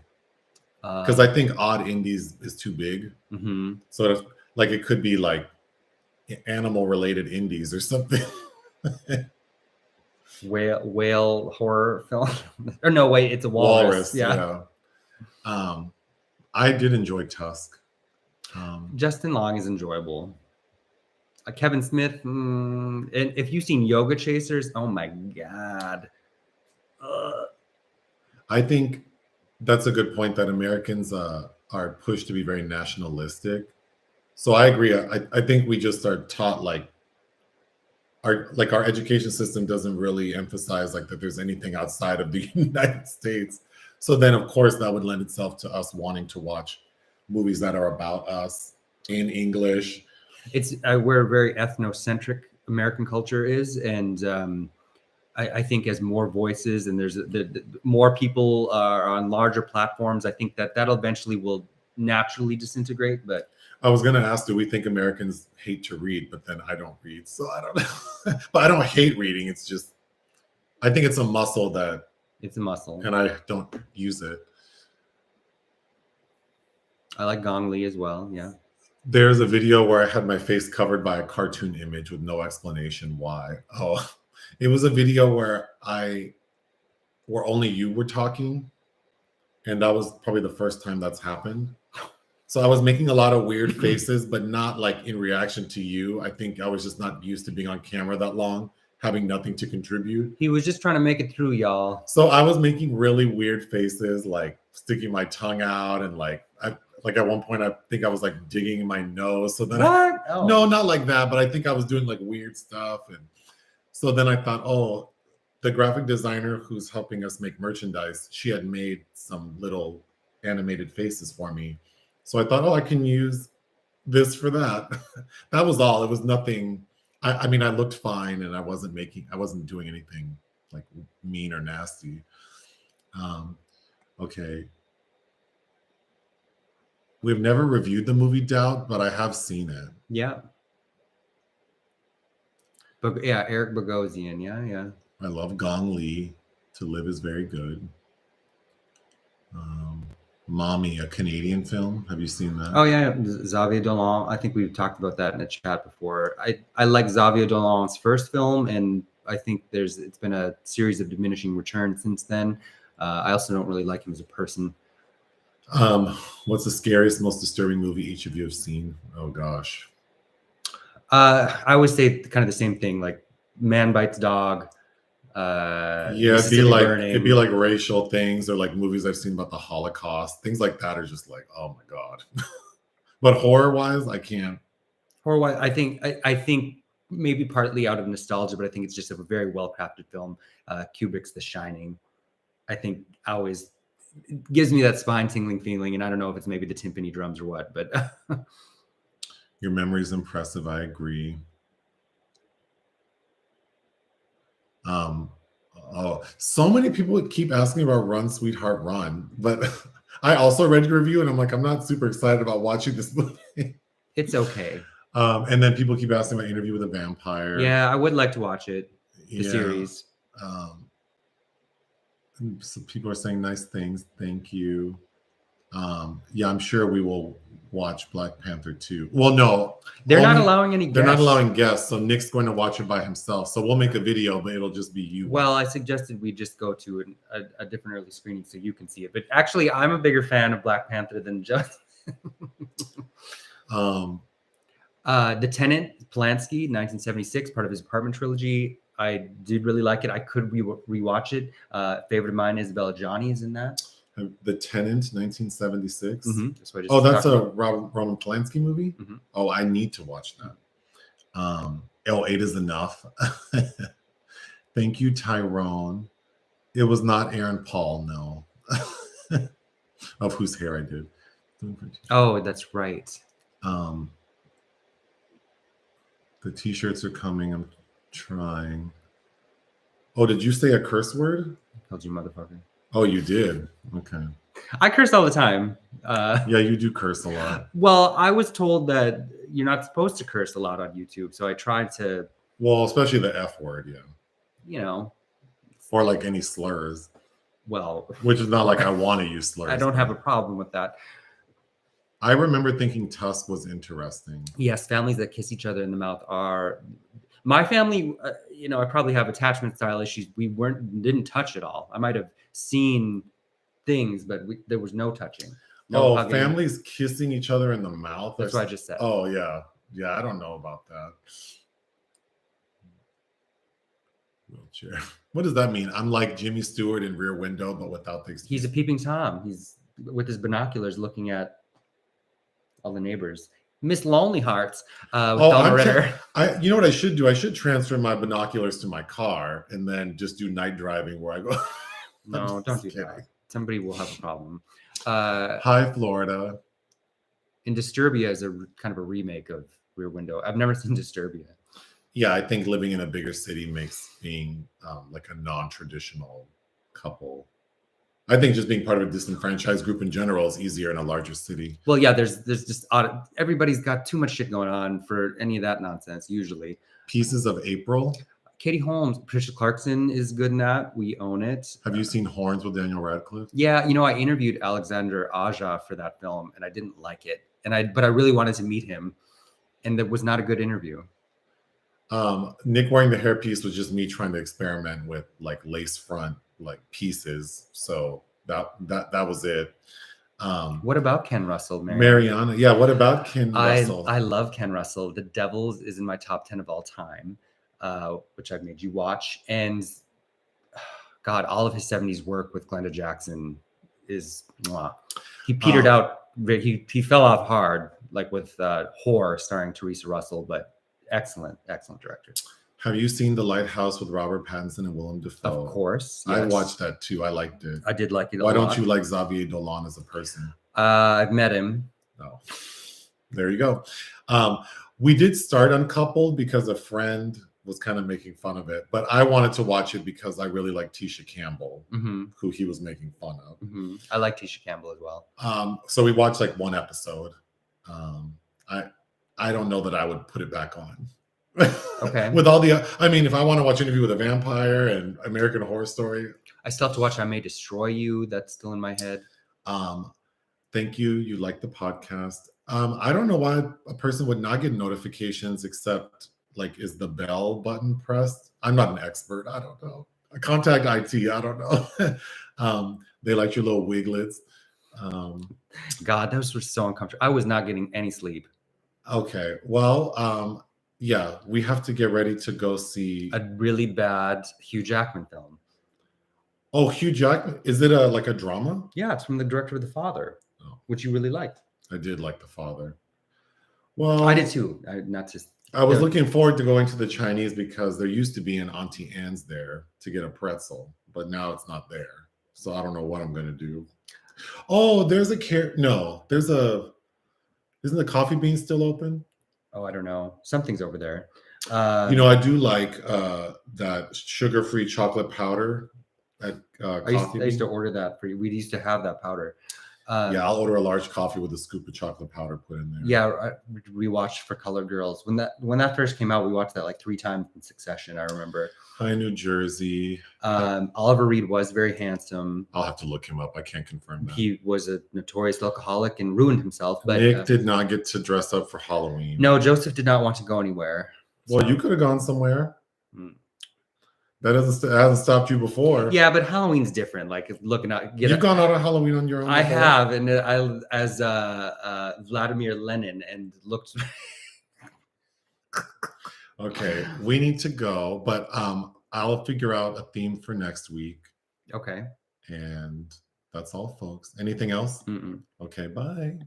Because I think odd indies is too big. Mm-hmm. So it could be like animal related indies or something. whale horror film. Or no, wait, it's a walrus. Yeah. I did enjoy Tusk. Justin Long is enjoyable. Kevin Smith, and if you've seen Yoga Chasers, oh my God. I think that's a good point that Americans are pushed to be very nationalistic. So I agree. I think we just are taught like our education system doesn't really emphasize like that there's anything outside of the United States. So then of course that would lend itself to us wanting to watch movies that are about us in English. It's where very ethnocentric American culture is, and I think as more voices and there's more people are on larger platforms, I think that'll eventually will naturally disintegrate. But I was going to ask, do we think Americans hate to read? But then I don't read, so I don't know. But I don't hate reading. It's just, I think it's a muscle that. It's a muscle. And I don't use it. I like Gong Li as well, yeah. There's a video where I had my face covered by a cartoon image with no explanation why. Oh, it was a video where only you were talking. And that was probably the first time that's happened. So I was making a lot of weird faces, but not like in reaction to you. I think I was just not used to being on camera that long, having nothing to contribute. He was just trying to make it through, y'all. So I was making really weird faces, like sticking my tongue out, and like at one point I think I was like digging in my nose. So then no, not like that, but I think I was doing like weird stuff. And so then I thought, oh, the graphic designer who's helping us make merchandise, she had made some little animated faces for me. So I thought, oh, I can use this for that. That was all. It was nothing. I mean, I looked fine and I wasn't doing anything like mean or nasty. Okay. We've never reviewed the movie Doubt, but I have seen it. Yeah. But yeah, Eric Bogosian. Yeah. I love Gong Li. To Live is very good. Mommy, a Canadian film. Have you seen that? Oh yeah, Xavier Dolan. I think we've talked about that in a chat before. I like Xavier Dolan's first film, and I think it's been a series of diminishing returns since then. I also don't really like him as a person. What's the scariest, most disturbing movie each of you have seen? Oh gosh. I always say kind of the same thing, like Man Bites Dog. It'd be like racial things or like movies I've seen about the Holocaust. Things like that are just like, oh my god. But horror wise, I can't. Horror wise, I think maybe partly out of nostalgia, but I think it's just a very well crafted film. Kubrick's The Shining, I think always gives me that spine tingling feeling, and I don't know if it's maybe the timpani drums or what, but Your memory's impressive. I agree. So many people keep asking about Run, Sweetheart, Run, but I also read your review and I'm like, I'm not super excited about watching this movie. It's okay. And then people keep asking about Interview with a Vampire. Yeah, I would like to watch it. The series. So people are saying nice things. Thank you. Yeah, I'm sure we will watch Black Panther 2. Well, no. They're not allowing any guests. They're not allowing guests, so Nick's going to watch it by himself. So we'll make a video, but it'll just be you. Well, I suggested we just go to a different early screening so you can see it. But actually, I'm a bigger fan of Black Panther than just... The Tenant, Polanski, 1976, part of his Apartment trilogy. I did really like it. I could rewatch it. Favorite of mine, Isabella Johnny is in that. The Tenant, 1976. Mm-hmm. That's a Roman Polanski movie? Mm-hmm. Oh, I need to watch that. 8 is enough. Thank you, Tyrone. It was not Aaron Paul, no. Of whose hair I did. Oh, that's right. The t-shirts are coming. I'm trying. Oh, did you say a curse word? I told you, motherfucker. Oh, you did? Okay. I curse all the time. Yeah, you do curse a lot. Well, I was told that you're not supposed to curse a lot on YouTube, so I tried to... Well, especially the F word, yeah. You know. Or like any slurs. Well... Which is not like I want to use slurs. I don't have a problem with that. I remember thinking Tusk was interesting. Yes, families that kiss each other in the mouth are... My family, I probably have attachment style issues. We didn't touch at all. I might have seen things, but there was no touching. No hugging. Families kissing each other in the mouth. That's what I just said. Oh yeah. I don't know about that. Wheelchair. What does that mean? I'm like Jimmy Stewart in Rear Window, but without the... He's a peeping Tom. He's with his binoculars looking at all the neighbors. Miss Lonely Hearts. You know what I should do? I should transfer my binoculars to my car and then just do night driving where I go. No, don't do that. Somebody will have a problem. Hi, Florida. And Disturbia is a kind of a remake of Rear Window. I've never seen Disturbia. Yeah, I think living in a bigger city makes being like a non-traditional couple. I think just being part of a disenfranchised group in general is easier in a larger city. Well, yeah, there's just everybody's got too much shit going on for any of that nonsense. Usually, Pieces of April. Katie Holmes, Patricia Clarkson is good in that. We own it. Have you seen Horns with Daniel Radcliffe? Yeah, I interviewed Alexander Aja for that film, and I didn't like it. But I really wanted to meet him, and that was not a good interview. Nick wearing the hairpiece was just me trying to experiment with like lace front like pieces. So that was it. What about Ken Russell, Mariana? Yeah, what about Ken Russell? I love Ken Russell. The Devils is in my top 10 of all time, which I've made you watch. And God, all of his 70s work with Glenda Jackson is mwah. He petered out. He fell off hard, like with Whore starring Teresa Russell, but excellent director. Have you seen The Lighthouse with Robert Pattinson and Willem Dafoe? Of course. I yes. watched that too. I liked it. I did like it a Why lot. don't you like Xavier Dolan as a person? I've met him. Oh, there you go. We did start Uncoupled because a friend was kind of making fun of it, but I wanted to watch it because I really like Tisha Campbell, who he was making fun of. I like Tisha Campbell as well. So we watched like one episode. I don't know that I would put it back on. Okay. With all the, I mean, if I want to watch Interview with a Vampire and American Horror Story, I still have to watch I May Destroy You. That's still in my head. Thank you. You like the podcast. I don't know why a person would not get notifications except like, is the bell button pressed? I'm not an expert. I don't know. Contact IT. I don't know. They like your little wiglets. God, those were so uncomfortable. I was not getting any sleep. Okay. Well, yeah, we have to get ready to go see a really bad Hugh Jackman film. Oh, Hugh Jackman. Is it like a drama? Yeah, it's from the director of The Father, which you really liked. I did like The Father. Well, I did too. I was looking forward to going to the Chinese because there used to be an Auntie Anne's there to get a pretzel, but now it's not there. So I don't know what I'm going to do. Oh, there's a no, there's a. Isn't the Coffee Bean still open? Oh, I don't know. Something's over there. I do like that sugar-free chocolate powder at Coffee Bean. I used to order that for you. We used to have that powder. Yeah, I'll order a large coffee with a scoop of chocolate powder put in there. Yeah, we watched For Colored Girls. When that first came out, we watched that like 3 times in succession, I remember. Hi, New Jersey. Oliver Reed was very handsome. I'll have to look him up. I can't confirm that. He was a notorious alcoholic and ruined himself. But Nick did not get to dress up for Halloween. No, Joseph did not want to go anywhere. Well, you could have gone somewhere. That hasn't stopped you before. Yeah, but Halloween's different. Like looking out. You've gone out on Halloween on your own. I have, and I as Vladimir Lenin and looked. Okay, we need to go, but I'll figure out a theme for next week. Okay. And that's all, folks. Anything else? Mm-mm. Okay, bye.